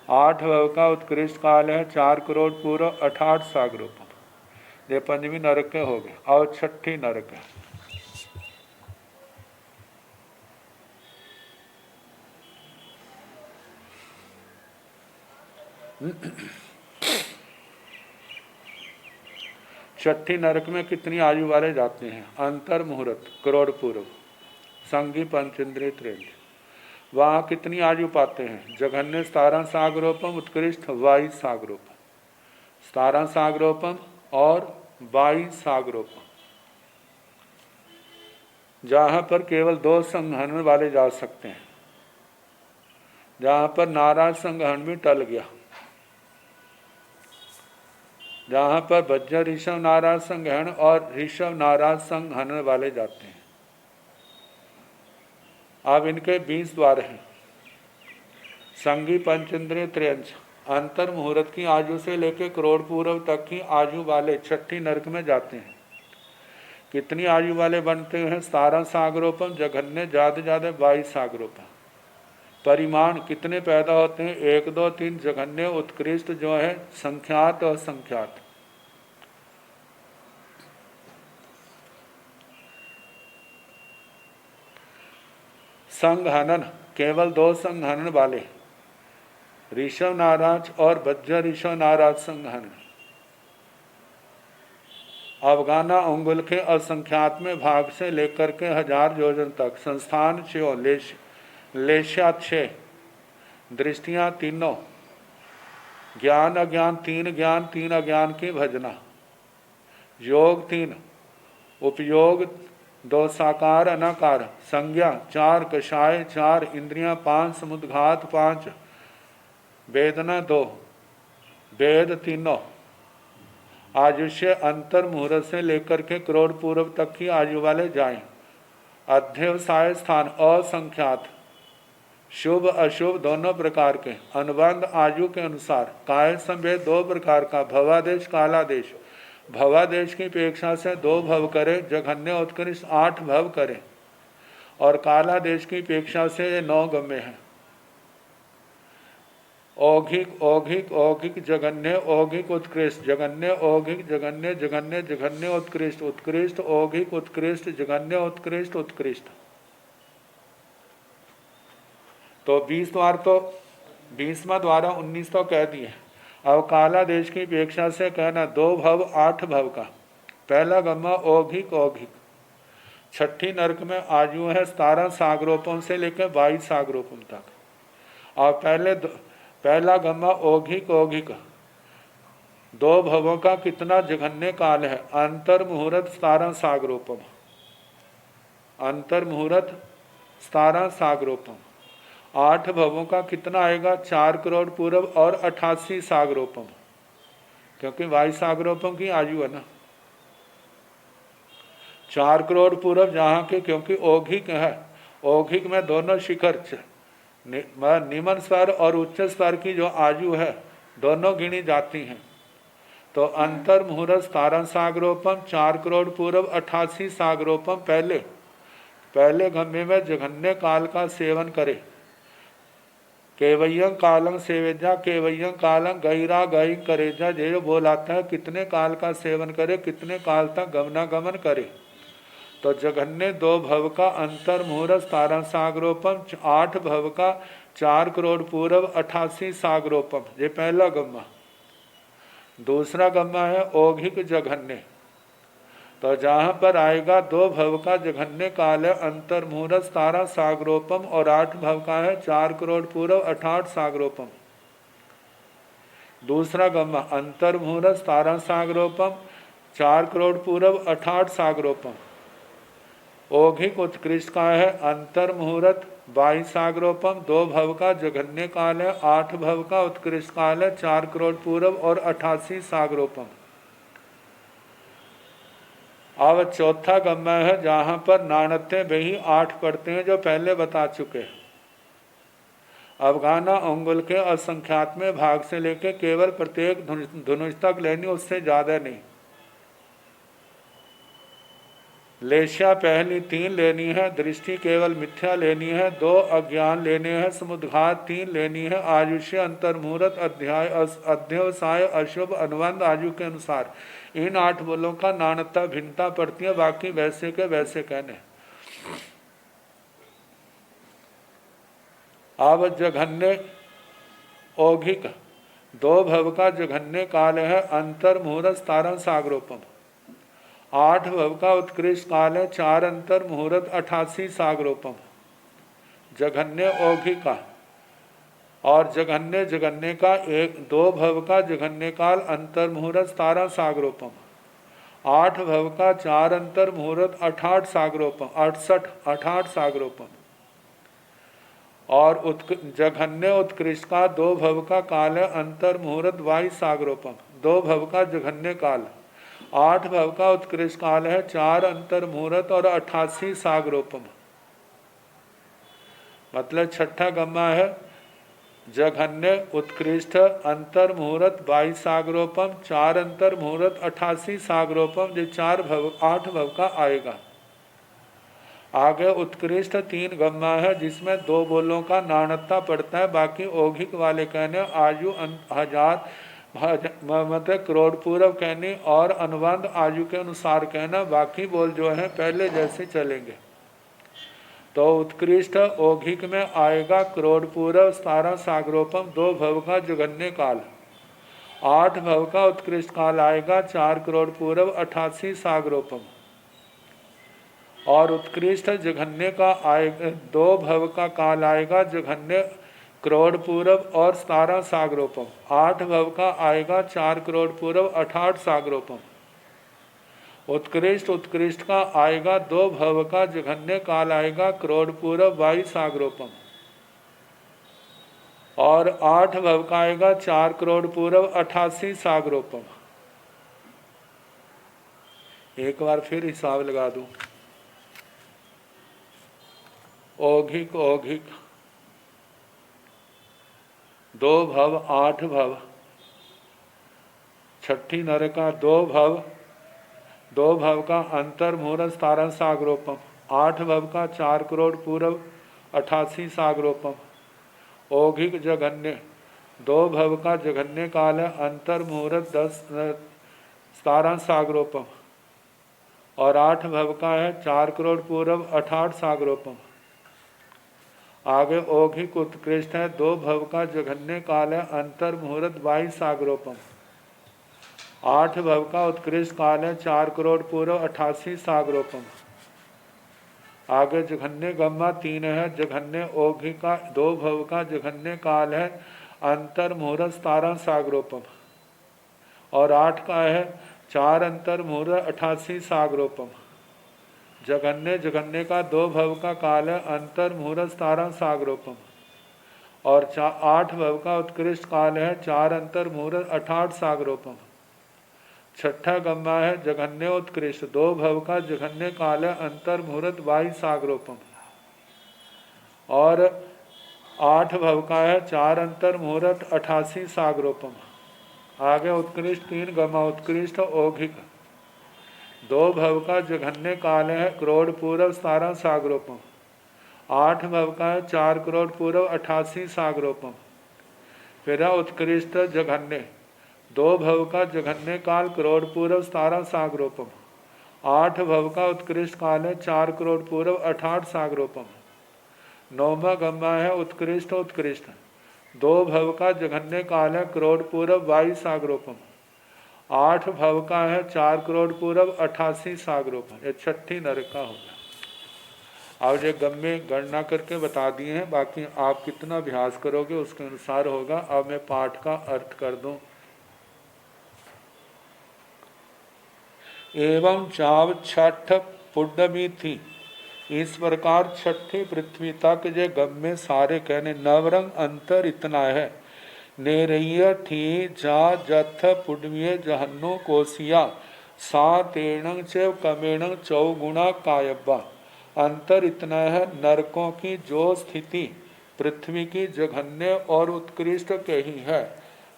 8 भव का उत्कृष्ट काल है, 4 करोड़ पूर्व 68 सागरोपम। ये 5वीं नरक के हो गए। और 6ठी नरक है। छठी नरक में कितनी आयु वाले जाते हैं? अंतर मुहूर्त करोड़ पूर्व, संगी पंचेंद्रिय त्रेंद्र। वहाँ कितनी आयु पाते हैं? जघन्य 17 सागरोपम, उत्कृष्ट 22 सागरोपम, 17 सागरोपम और 22 सागरोपम। जहाँ पर केवल 2 संघहरण वाले जा सकते हैं, जहाँ पर नाराज संघहरण भी टल गया, जहाँ पर बज्जर ऋषभ नाराज संघहरण और ऋषभ नाराज संघहरण वाले जाते हैं। अब इनके 20 द्वार हैं। संगी पंचेंद्रिय त्रियंश, अंतर मुहूर्त की आयु से लेकर करोड़ पूर्व तक की आयु वाले छठी नरक में जाते हैं। कितनी आयु वाले बनते हैं? 17 सागरोपम, जघन्य ज्यादा 22 सागरोपम। परिमाण कितने पैदा होते हैं? 1 2 3 जघन्य, उत्कृष्ट जो है संख्यात और संख्यात। संघहनन केवल 2 संघहनन वाले, ऋषभ नाराज और बज्जर ऋषभ नाराज संघहनन। अवगाना अंगुल के असंख्यात में भाग से लेकर के 1000 योजन तक, संस्थान 6, लेश्या 6, दृष्टियां तीनों, ज्ञान अज्ञान 3, ज्ञान 3 अज्ञान की भजना, योग 3, उपयोग 2 साकार अनाकार, संज्ञा 4, कषाय 4, इंद्रियां 5, समुद्घात 5, वेदना 2, वेद तीनों। आयुष्य अंतर मुहूर्त से लेकर के करोड़ पूर्व तक की आयु वाले जाएं। अध्यवसाय स्थान असंख्यात, शुभ अशुभ दोनों प्रकार के, अनुबंध आयु के अनुसार, काय संभेद 2 प्रकार का, भवादेश कालादेश। भवादेश की अपेक्षा से 2 भव करे, जघन्य उत्कृष्ट 8 भव करे, और कालादेश की अपेक्षा से 9 गम्य है। औघिक औघिक औघिक जघन्य औघिक उत्कृष्ट, जघन्य औघिक जघन्य जघन्य जघन्य उत्कृष्ट, उत्कृष्ट औघिक उत्कृष्ट, जघन्य उत्कृष्ट उत्कृष्ट। तो 20 द्वार तो 20वां द्वारा 19 तो कह दिए। अब काला देश की अपेक्षा से कहना 2 भव 8 भव का। पहला गम्मा औघिक औघिक। छठी नरक में आयु है 17 सागरोपम से लेकर 22 सागरोपम तक। और पहला गम्मा औघिक औघिक, 2 भवों का कितना जघन्य काल है? अंतर मुहूर्त 17 सागरोपम, अंतर मुहूर्त 17 सागरोपम। 8 भवों का कितना आएगा? 4 करोड़ पूर्व और 88 सागरोपम, क्योंकि 22 सागरोपम की आयु है ना। 4 करोड़ पूर्व जहाँ के, क्योंकि औघिक है, औघिक में दोनों शिखर निम्न स्वर और उच्च स्वर की जो आयु है दोनों गिनी जाती हैं। तो अंतर मुहूर्त 17 सागरोपम, 4 करोड़ पूर्व 88 सागरोपम। पहले गम्य में जघन्य काल का सेवन करे। केवयं कालं सेवेजा, केवयं कालं गहिरा गहि करेजा। जो बोलाता है कितने काल का सेवन करे, कितने काल तक गमनागमन करे। तो जघन्य 2 भव का अंतर मुहूर्त 17 सागरोपम, 8 भव का 4 करोड़ पूर्व 88 सागरोपम। ये पहला गम्मा। दूसरा गम्मा है औघिक जघन्य। तो जहाँ पर आएगा 2 भव का जघन्य काल है, अंतर मुहूर्त 17 सागरोपम, और 8 भव का है 4 करोड़ पूर्व 68 सागरोपम। दूसरा गम्मा अंतर मुहूर्त 17 सागरोपम, 4 करोड़ पूर्व 68 सागरोपम। औघिक उत्कृष्ट का है अंतर मुहूर्त 22 सागरोपम, 2 भव का जघन्य काल है, 8 भव का उत्कृष्ट काल है, 4 करोड़ पूर्व और 88 सागरोपम। अब चौथा गम्मा है जहाँ पर नाणत्य बही 8 पढ़ते हैं, जो पहले बता चुके। अवगाना अंगुल के असंख्यात में भाग से लेके केवल प्रत्येक धनुष तक लेनी, उससे ज्यादा नहीं। लेश्या पहली 3 लेनी है, दृष्टि केवल मिथ्या लेनी है, 2 अज्ञान लेने हैं, समुद्घात 3 लेनी है, आयुष्य अंतर मुहूर्त अध्यवसाय अशुभ अनुबंध आयु के अनुसार। इन 8 बोलों का नानता भिन्नता पड़ती है, बाकी वैसे के वैसे कहने। अब जघन्य औघिक 2 भव का जघन्य काल है अंतर मुहूर्त 17 सागरोपम। 8 भव का उत्कृष्ट काल है 4 अंतर मुहूर्त 88 सागरोपम जघन्य औघी का। और जघन्य जघन्य का 2 भव का जघन्य काल अंतर मुहूर्त 17 सागरोपम। 8 भव का 4 अंतर मुहूर्त 68 सागरोपम 68 सागरोपम। और जघन्य उत्कृष्ट का 2 भव का काल है अंतर मुहूर्त 22 सागरोपम 2 भव का जघन्य काल। 8 भव का उत्कृष्ट काल है 4 अंतर मुहूर्त और 88 सागरोपम। मतलब छठा गम्मा है जघन्य उत्कृष्ट अंतर मुहूर्त 22 सागरोपम 4 अंतर मुहूर्त 88 सागरोपम जो 8 भव का आएगा। आगे उत्कृष्ट 3 गम्मा है जिसमें 2 बोलों का नाणत्ता पड़ता है, बाकी औघिक वाले कहने आयु 1000 मतलब करोड़ पूर्व कहने और अनुबंध आयु के अनुसार कहना, बाकी बोल जो है पहले जैसे चलेंगे। तो उत्कृष्ट औघिक में आएगा करोड़ पूर्व 17 सागरोपम 2 भव का जघन्य काल। 8 भव का उत्कृष्ट काल आएगा 4 करोड़ पूर्व 88 सागरोपम। और उत्कृष्ट जघन्य का आएगा 2 भव का काल आएगा जघन्य करोड़ पूर्व और 17 सागरोपम। 8 भव का आएगा 4 करोड़ पूर्व 68 सागरोपम। उत्कृष्ट का आएगा 2 भव का जघन्य काल आएगा करोड़ पूर्व 22 सागरोपम। और 8 भव का आएगा 4 करोड़ पूर्व 88 सागरोपम। एक बार फिर हिसाब लगा दूं। औघिक औघिक 2 भव 8 भव। छठी नर का 2 भव 2 भव का अंतर मुहूर्त 17 सागरोपम। 8 भव का 4 करोड़ पूर्व 88 सागरोपम। औघिक जघन्य 2 भव का जघन्य काल है अंतर मुहूर्त 17 सागरोपम। और 8 भव का है 4 करोड़ पूर्व 68 सागरोपम। आगे औघिक उत्कृष्ट है 2 भव का जघन्य काल है अंतर मुहूर्त 22 सागरोपम। 8 भव का उत्कृष्ट काल है 4 करोड़ पूर्व 88 सागरोपम। आगे जघन्य गम्मा 3 है जघन्य औघी का 2 भव का जघन्य काल है अंतर मुहूर्त 17 सागरोपम। और 8 का है 4 अंतर मुहूर्त 88 सागरोपम। जघन्य जघन्य का 2 भव का काल है अंतर मुहूर्त 17 सागरोपम। और 8 भव का उत्कृष्ट काल है 4 अंतर मुहूर्त 68 सागरोपम। छठा गम्मा है जघन्य उत्कृष्ट 2 भव का जघन्य काल है अंतर मुहूर्त 22 सागरोपम। और 8 भव का है 4 अंतर मुहूर्त 88 सागरोपम। आगे उत्कृष्ट 3 गम्मा उत्कृष्ट औघिक 2 भव का जघन्य काल है करोड़ पूर्व 17 सागरोपम। 8 भव का है 4 करोड़ पूर्व 88 सागरोपम। फिर उत्कृष्ट जघन्य 2 भव का जघन्य काल करोड़ पूर्व 17 सागरोपम। 8 भव का उत्कृष्ट काल है 4 करोड़ पूर्व 68 सागरोपम। 9वां गम्मा है उत्कृष्ट 2 भव का जघन्य काल है करोड़ पूर्व 22 सागरोपम। 8 भव का है 4 करोड़ पूर्व 88 सागरोपम। ये छठी नरक का होगा। अब ये गम्मे गणना करके बता दिए हैं, बाकी आप कितना अभ्यास करोगे उसके अनुसार होगा। अब मैं पाठ का अर्थ कर दूं। एवं चाव छठ पुण्यमी थी, इस प्रकार छठी पृथ्वी तक जे गम्मे सारे कहने नवरंग अंतर इतना है। नेरैया थी जा जथ पुण्य जहन्नो कोसिया सा तेणंग च कमेणंग चौगुणा कायब्बा। अंतर इतना है नरकों की जो स्थिति पृथ्वी की जघन्य और उत्कृष्ट कही है।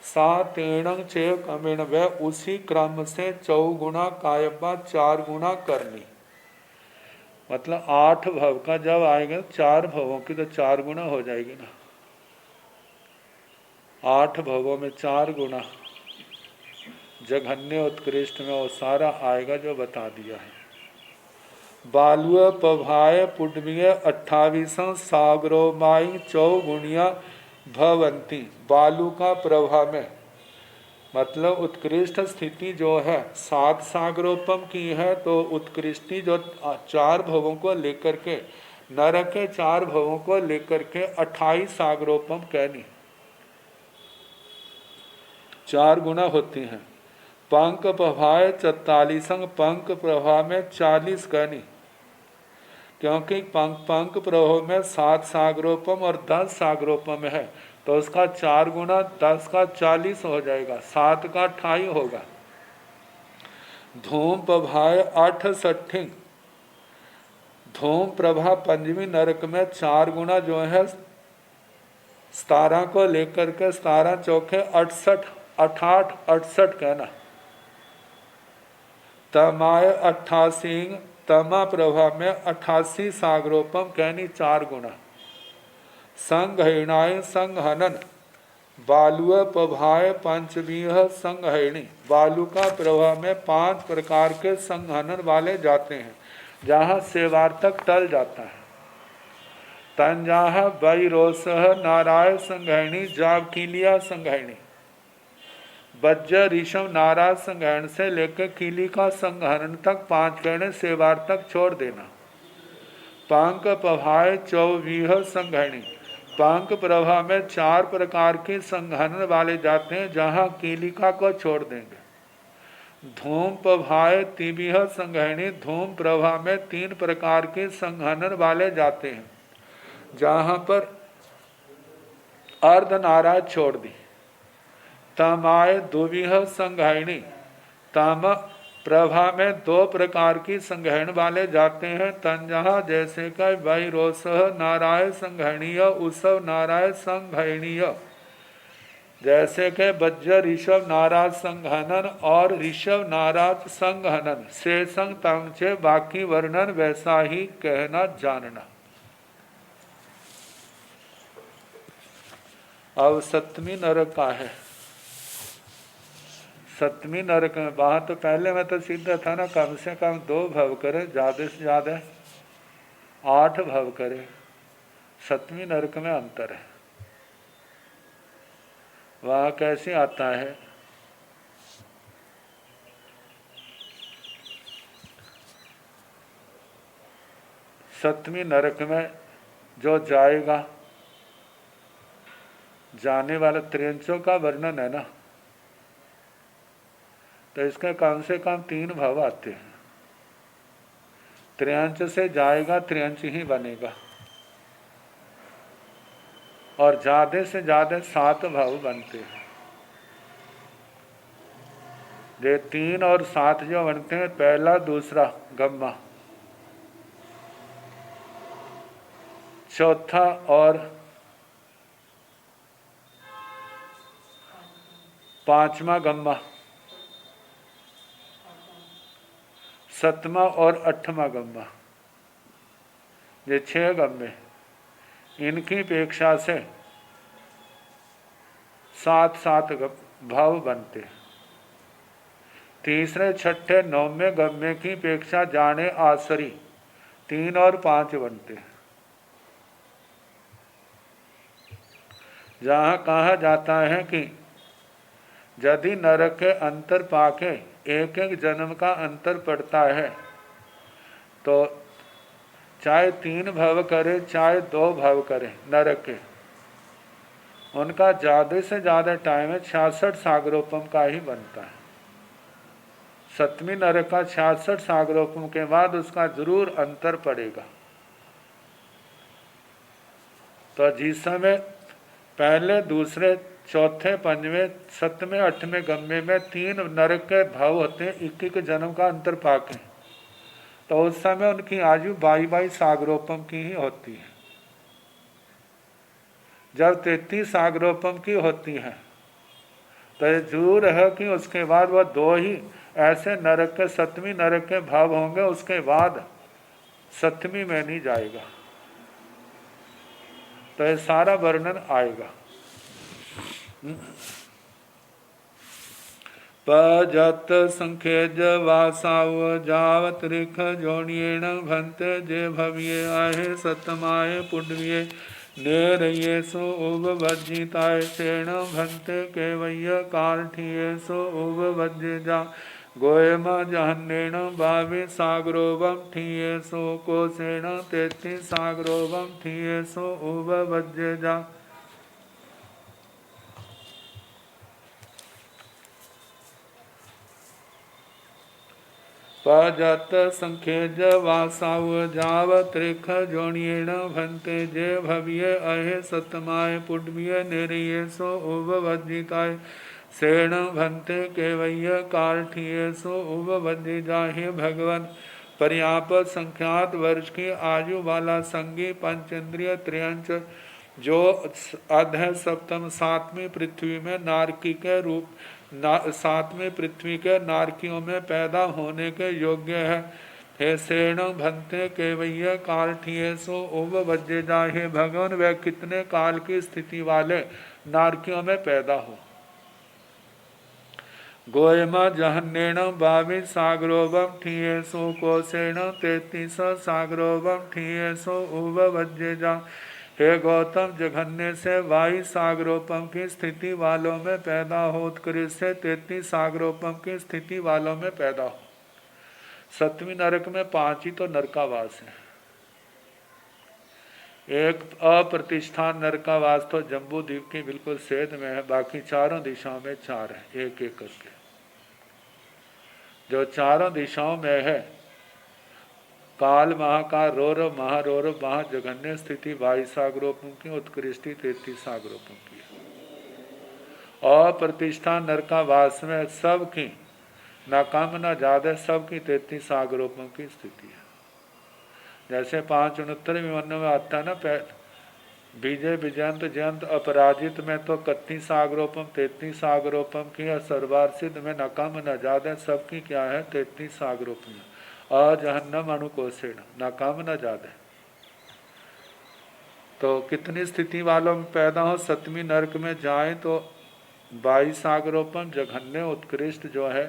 सा तेणंग चेव कमेण वह उसी क्रम से चौगुणा कायब्बा 4 गुना करनी। मतलब 8 भव का जब आएगा 4 भवों की तो 4 गुना हो जाएगी ना। 8 भवों में 4 गुना जघन्य उत्कृष्ट में वो सारा आएगा जो बता दिया है। बालुअ पभाय पुण्य 28 सागरो माई चौगुणिया भवंती। बालू का प्रभा में मतलब उत्कृष्ट स्थिति जो है 7 सागरोपम की है, तो उत्कृष्टि जो 4 भवों को लेकर के, नरक के 4 भवों को लेकर के 28 सागरोपम कहनी, 4 गुना होती हैं। पंक प्रभाए 44, पंक प्रभा में 40 कहनी, क्योंकि पंक प्रभाव में 7 सागरोपम और 10 सागरोपम है, तो उसका 4 गुना 10 का 40 हो जाएगा, 7 का 28 होगा। धूम प्रभाए 68, धूम प्रभा पंचमी नरक में 4 गुना जो है 17 को लेकर के 17 चौके 68, 68 कहना। तमाय 88, तमा प्रभा में 88 सागरोपम कहनी, 4 गुना। संघहिणाय संघहनन, बालुआ प्रभाय पंचमीह संघहिणी, बालू का प्रभाव में 5 प्रकार के संघहनन वाले जाते हैं, जहाँ सेवार तक टल जाता है। तंजाह वैरोसह नाराय संघहिणी, जावकीलिया संघहिणी, बज्जर ऋषभ नाराज संघहरण से लेकर किली का संघहरण तक 5 कहने सेवार तक छोड़ देना। पंक प्रभाए 24 संघहणी, पंक प्रभा में 4 प्रकार के संघहरण वाले जाते हैं, जहाँ कीलिका को छोड़ देंगे। धूम प्रभाए 23 संघहणी, धूम प्रभा में 3 प्रकार के संघहरण वाले जाते हैं, जहाँ पर अर्ध नाराज छोड़ दी। तमाय दुविह संघहणी, तम प्रभा में 2 प्रकार की संघहण वाले जाते हैं, तंजहा जैसे का वैरोसह नाराय संघहणीय, उसव नाराय संघहणीय, जैसे के बज्जर ऋषभ नाराज संघहनन और ऋषभ नाराज संघहनन से संग तमचे, बाकी वर्णन वैसा ही कहना जानना। अब 7वीं नरक का है। 7वीं नरक में वहाँ तो पहले में तो सिद्ध था ना, कम से कम 2 भव करे, ज़्यादा से ज़्यादा 8 भव करे। 7वीं नरक में अंतर है। वहाँ कैसे आता है? सप्तमी नरक में जो जाएगा, जाने वाला त्रियंचों का वर्णन है ना, तो इसके कम से कम 3 भाव आते हैं। त्रियंच से जाएगा, त्रियंच ही बनेगा, और ज्यादा से ज्यादा 7 भाव बनते हैं। ये 3 और 7 जो बनते हैं, पहला दूसरा गम्मा, चौथा और 5वां गम्मा, 7वां और 8वां गम्मा, ये 6 गम्मे, इनकी अपेक्षा से 7 भाव बनते। तीसरे, छठे, 9वें गम्मे की अपेक्षा जाने आसरी 3 और 5 बनते। जहाँ कहा जाता है कि यदि नरक के अंतर पाके एक एक जन्म का अंतर पड़ता है, तो चाहे 3 भव करे चाहे 2 भव करे नरक के, उनका ज़्यादा से ज़्यादा टाइम है 66 सागरोपम का ही बनता है। 7वीं नरक का 66 सागरोपम के बाद उसका जरूर अंतर पड़ेगा। तो जिस समय पहले, दूसरे, चौथे, 5वें, 7वें, 8वें गम्मे में 3 नरक के भाव होते हैं, 1 जन्म का अंतर पाके, तो उस समय उनकी आयु 22 सागरोपम की ही होती है। जब 33 सागरोपम की होती है, तो ये जरूर है कि उसके बाद वह 2 ही ऐसे नरक के 7वीं नरक के भाव होंगे, उसके बाद 7वीं में नहीं जाएगा। तो ये सारा वर्णन आएगा। पजत संखेज वासाव जावत रिख जोनियेण भंत जे भविये आहे सतमाय पुण्ये नेरयेषु उपवज्जिताय सेण भन्ते केवय्य कालठियेषु उपवज्जिता गोयम जहन्नेन भावे सागरोवम ठियेषु कोसेण तेत्ति सागरोवम ठियेषु उपवज्जिता। पजत संख्यज वासाव जाव त्रिख जोणियेण भन्ते जे भव्य अहे सतमाय पुड्य निरयेषु उपवज्जिताय सेण भन्ते केवय्य कालठियेषु उपवज्जिता। हे भगवान, पर्याप्त संख्यात वर्ष की आयु वाला संगी पंचेंद्रिय त्रियंच जो अध सप्तम सातवीं पृथ्वी में नारकी के रूप सातवें पृथ्वी के नारकियों में पैदा होने के योग्य है। हे सेण भंते केवय्य कालठियेषु उपवज्जिता। हे भगवान, वह कितने काल की स्थिति वाले नारकियों में पैदा हो। गोयमा जहन्नेण भावी सागरोवम ठियेषु कोसेण तेत्तीस सागरोवम ठियेषु उपवज्जिता। हे गौतम, जघन्य से 22 सागरोपम की स्थिति वालों में पैदा हो, उत्कृष्ट से 33 सागरोपम की स्थिति वालों में पैदा हो। 7वीं नरक में 5 ही तो नरकावास है। एक अप्रतिष्ठान नरकावास तो जम्बू द्वीप की बिल्कुल सेध में है, बाकी चारों दिशाओं में 4 है, एक एक करके। जो चारों दिशाओं में है, काल महाकाल रौरव महारौरव महाजघन्य स्थिति 22 सागरोपम की, उत्कृष्टि 33 सागरोपम की। अप्रतिष्ठा नरकावास में सबकी ना कम ना ज्यादा, सबकी 33 सागरोपम की स्थिति है। जैसे 569 विवरणों में आता है ना, विजय विजयंत जयंत अपराजित में तो 31 सागरोपम 33 सागरोपम की है। सर्वार्सित में न कम न ज्यादा, सबकी क्या है 33 सागरोपम। अजहन्नम अनुकोषेण, न कम न ज्यादा। तो कितनी स्थिति वालों में पैदा हो, 7वीं नरक में जाए तो 22 सागरोपम, जघन्य उत्कृष्ट जो है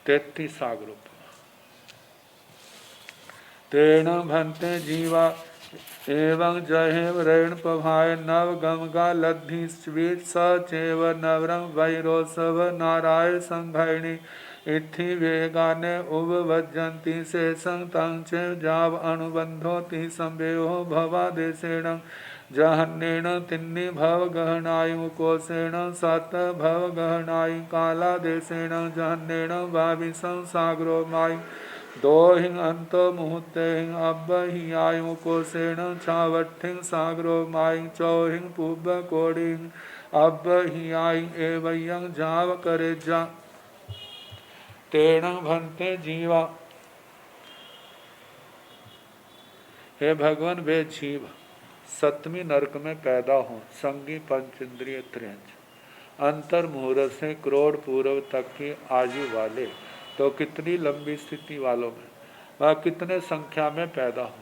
33 सागरोपम। तेण भंते जीवा एवं जहे ऋण पभाय नव गमगा लद्धि स्वीट सचेव नवरंग वैरोसव नाराय संघैणी इत्थि वेगाने उपवज्जन्ति शेषं तं च जाव अनुबंधोति संवेहो भवादेशेण जहन्नेण तिन्नि भवगहनायु कोशेण सत भवगहनायु कालादेशेण जहन्नेण भाविसं सागरो मायु दोहिं अंत मुहूर्तें अब्बहि आयु कोशेण छावट्ठिं सागरो मायि चौहिं पुब्ब कोडिं अब्बहि आयि एवं जाव करे जा। तेण भंते जीवा। हे भगवान, वे जीव 7वीं नरक में पैदा हो, संगी पंचेंद्रिय त्रियंच, अंतर मुहूर्त से करोड़ पूर्व तक की आयु वाले, तो कितनी लंबी स्थिति वालों में, वह कितने संख्या में पैदा हो।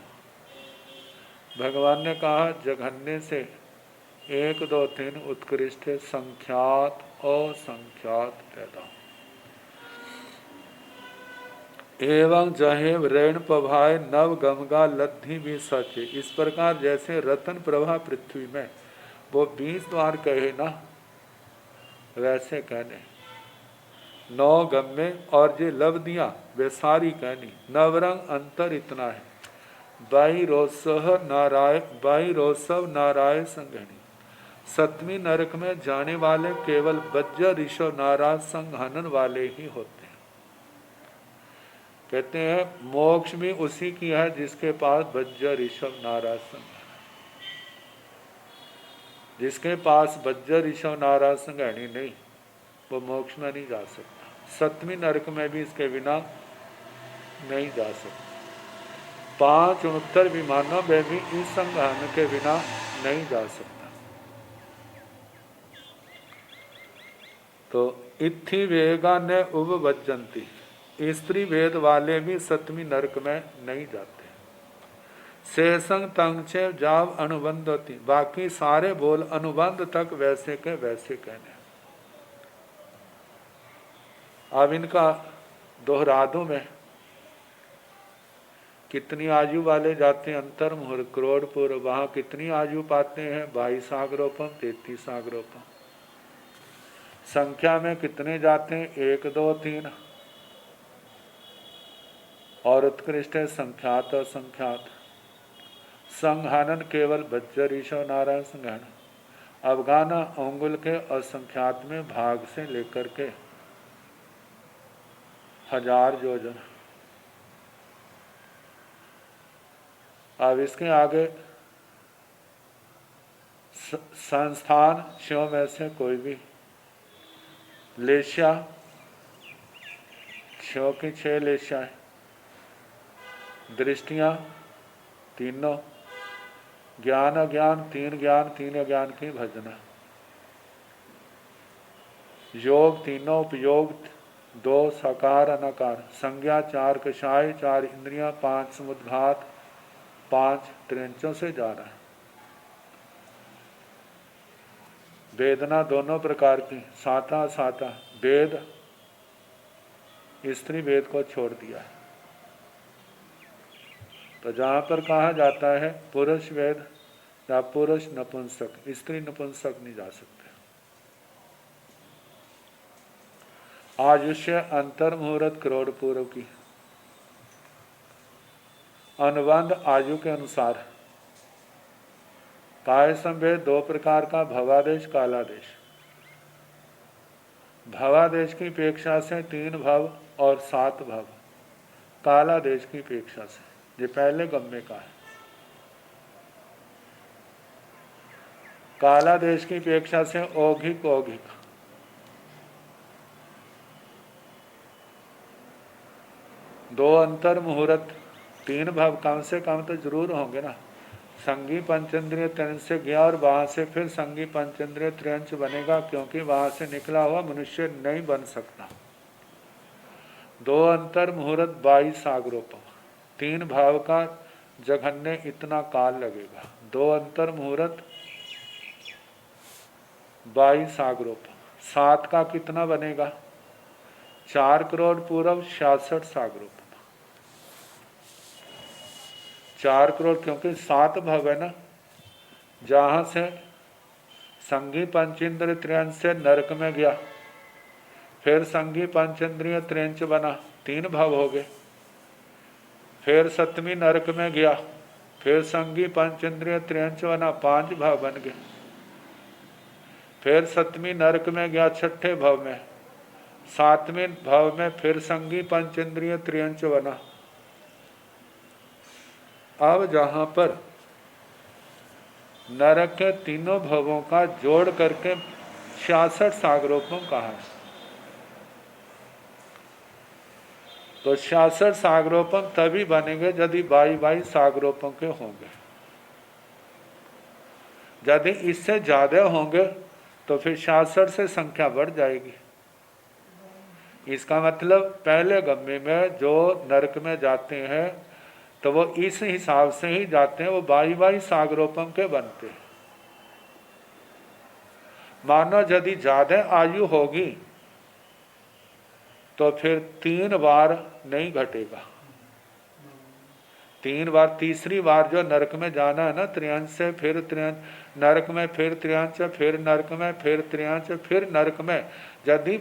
भगवान ने कहा जघन्य से 1 2 3 उत्कृष्ट संख्यात असंख्यात पैदा हो। एवं जहे ऋण प्रभाय नव गमगा लद्धि भी सचे। इस प्रकार जैसे रतन प्रभा पृथ्वी में वो 20 द्वार कहे ना, वैसे कहने 9 गम्मे और जे लब्धियां वे सारी कहनी। नवरंग अंतर इतना है, 22 नाराय संघनी। 7वीं नरक में जाने वाले केवल वज्र ऋषभ नाराज संघनन वाले ही होते हैं। कहते हैं मोक्ष भी उसी की है जिसके पास वज्र ऋषभ नाराज संघ। जिसके पास वज्र ऋषभ नाराज संघनी नहीं, वो मोक्ष में नहीं जा सकता। 7वीं नरक में भी इसके बिना नहीं जा सकता। 5 69 विमानों में भी इस संघान के बिना नहीं जा सकता। तो इत्थि वेगा ने उपवज्जन्ति, स्त्री वेद वाले भी 7वीं नरक में नहीं जाते। शेषंग तंक्षे जाव अनुबंध होती, बाकी सारे बोल अनुबंध तक वैसे के वैसे कहने। अब इनका दोहरा दूं मैं। कितनी आयु वाले जाते हैं अंतर मुहूर्त करोड़ पूर्व, वहाँ कितनी आयु पाते हैं 22 आग्रोपम 33 आग्रोपम। संख्या में कितने जाते हैं 1 2 3, और उत्कृष्ट है संख्यात और संख्यात। संघानन केवल बज्जर ईशव नारायण संघान, अवगाना अंगुल के और संख्यात में भाग से लेकर के 1000 योजन। अब इसके आगे संस्थान शिव में से कोई भी लेशा, शिव की 6 लेशाएं, दृष्टियां तीनों, ज्ञान अज्ञान 3 ज्ञान 3 अज्ञान की भजना, योग तीनों, उपयोग 2 साकार अनाकार, संज्ञा 4 कषाय 4 इंद्रियां 5 समुद्घात 5 त्रिंचों से जा रहा है। वेदना दोनों प्रकार की, साता साता, वेद स्त्री वेद को छोड़ दिया है। तो जहाँ पर कहा जाता है पुरुष वेद या पुरुष नपुंसक, स्त्री नपुंसक नहीं जा सकते। आयुष्य अंतर मुहूर्त करोड़ पूर्व की, अनुबंध आयु के अनुसार। काय संभेद 2 प्रकार का, भवादेश कालादेश। भवादेश की अपेक्षा से 3 भव और 7 भव, कालादेश की अपेक्षा से, ये पहले गम्य का है। कालादेश की अपेक्षा से औघिक औघिक, दो अंतर मुहूर्त 3 भव कम से कम तो जरूर होंगे ना। संगी पंचेंद्रिय त्रिंश से गया और वहां से फिर संगी पंचेंद्रिय त्रिंश बनेगा, क्योंकि वहां से निकला हुआ मनुष्य नहीं बन सकता। 2 अंतर मुहूर्त 22 आग्रोपम, 3 भाव का जघन्य इतना काल लगेगा। 2 अंतर मुहूर्त 22 आग्रोपम, 7 का कितना बनेगा 4 करोड़ पूर्व 66 आग्रोपम। 4 करोड़, क्योंकि 7 भव है ना। जहां से संगी पंचेंद्रिय त्रियंश से नरक में गया, फिर संगी पंचेंद्रिय त्रियंश बना, 3 भव हो गए। फिर 7वीं नरक में गया, फिर संगी पंचेंद्रिय त्रियंश बना, 5 भव बन गए। फिर 7वीं नरक में गया 6ठे भव में, 7वें भव में फिर संगी पंचेंद्रिय त्रियंश बना। अब जहां पर नरक के तीनों भवों का जोड़ करके 66 सागरोपम कहा है, तो 66 सागरोपम तभी बनेंगे यदि 22 सागरोपम के होंगे। यदि इससे ज्यादा होंगे तो फिर 66 से संख्या बढ़ जाएगी। इसका मतलब पहले गम्य में जो नरक में जाते हैं तो वो इस हिसाब से ही जाते हैं, वो 22 सागरोपम के बनते हैं। मानो यदि ज्यादा आयु होगी तो फिर 3 बार नहीं घटेगा। 3 बार, तीसरी बार जो नरक में जाना है ना, त्रियंश से फिर त्रियंश, नरक में फिर त्रियंश, फिर नरक में फिर त्रियंश, फिर नरक में, यदि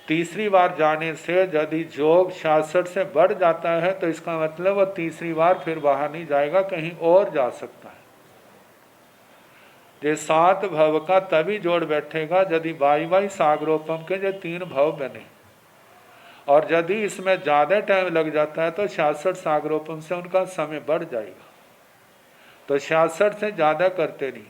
तीसरी बार जाने से यदि जोग 66 से बढ़ जाता है तो इसका मतलब वो तीसरी बार फिर बाहर नहीं जाएगा, कहीं और जा सकता है। ये 7 भव का तभी जोड़ बैठेगा यदि 22 सागरोपम के जो 3 भव बने, और यदि इसमें ज्यादा टाइम लग जाता है तो 66 सागरोपम से उनका समय बढ़ जाएगा। तो 66 से ज्यादा करते नहीं।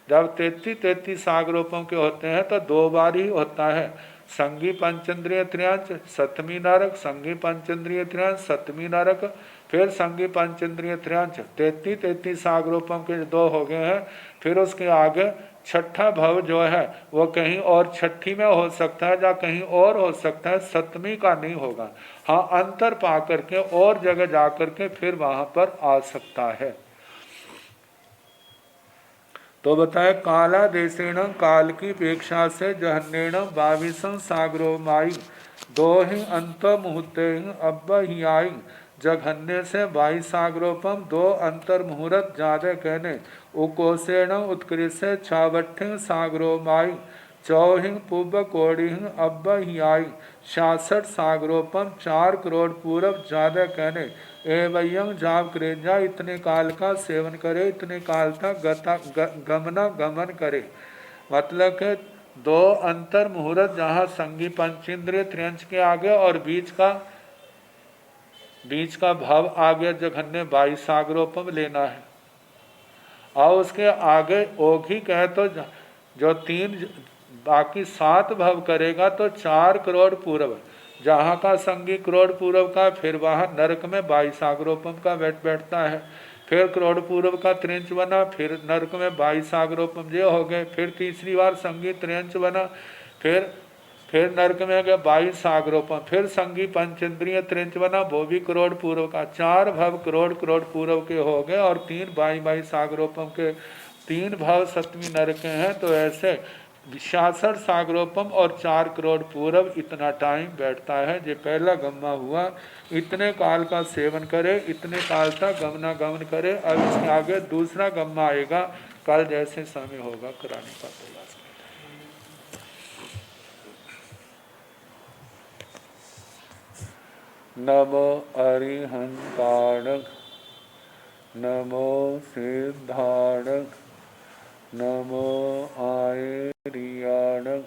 जब 33 सागरोपम के होते हैं तो 2 बार ही होता है, संगी पंचेंद्रिय त्रियंश 7वीं नरक, संगी पंचेंद्रिय त्रियंश 7वीं नरक, फिर संगी पंचेंद्रिय त्रियंश। 33 सागरोपम के 2 हो गए हैं। फिर उसके आगे 6ठा भव जो है वो कहीं और 6ठी में हो सकता है या कहीं और हो सकता है, 7वीं का नहीं होगा। हाँ, अंतर पा करके और जगह जा करके फिर वहां पर आ सकता है। तो बताए काला देशेण, काल की अपेक्षा से जहन्नेण 22 सागरो माई, 2 ही अंत मुहूर्ते अब ही आई, जघन्य से 22 सागरोपम 2 अंतर मुहूर्त ज्यादा कहने उकोषेण उत्कृष्ट छावठिंग सागरो माई चौहिंग पुब कोड़िंग अब हियाई 66 सागरोपम 4 करोड़ पूरब ज्यादा कहने एवं जाप क्रेजा इतने काल का सेवन करे इतने काल तक गमना गमन करे। मतलब के 2 अंतर मुहूर्त जहाँ संगी पंचेंद्रिय त्रियंच के आगे और बीच का भाव आगे जघन्य 22 सागरोपम लेना है और उसके आगे ओघी कहे तो जो 3 बाकी 7 भव करेगा तो 4 करोड़ पूर्व जहाँ का संगी करोड़ पूर्व का फिर वहाँ नरक में 22 सागरोपम का बैठता है। फिर करोड़ पूर्व का त्रिंच बना फिर नरक में 22 सागरोपम जे हो गए। फिर तीसरी बार संगी त्रिंच बना फिर नरक में गए 22 सागरोपम। फिर संगी पंचेंद्रिय त्रिंच बना वो भी करोड़ पूर्व का 4 भव करोड़ पूर्व के हो गए और 3 22 सागरोपम के 3 भाव 7वीं नरक के हैं। तो ऐसे 66 सागरोपम और 4 करोड़ पूर्व इतना टाइम बैठता है। जो पहला गम्मा हुआ इतने काल का सेवन करे इतने काल तक गमना गमन करे। अब इसके आगे दूसरा गम्मा आएगा कल जैसे समय होगा कराने का प्रयास करें। नमो अरिहंताणक नमो सिद्धाणक नमो आयरियाणक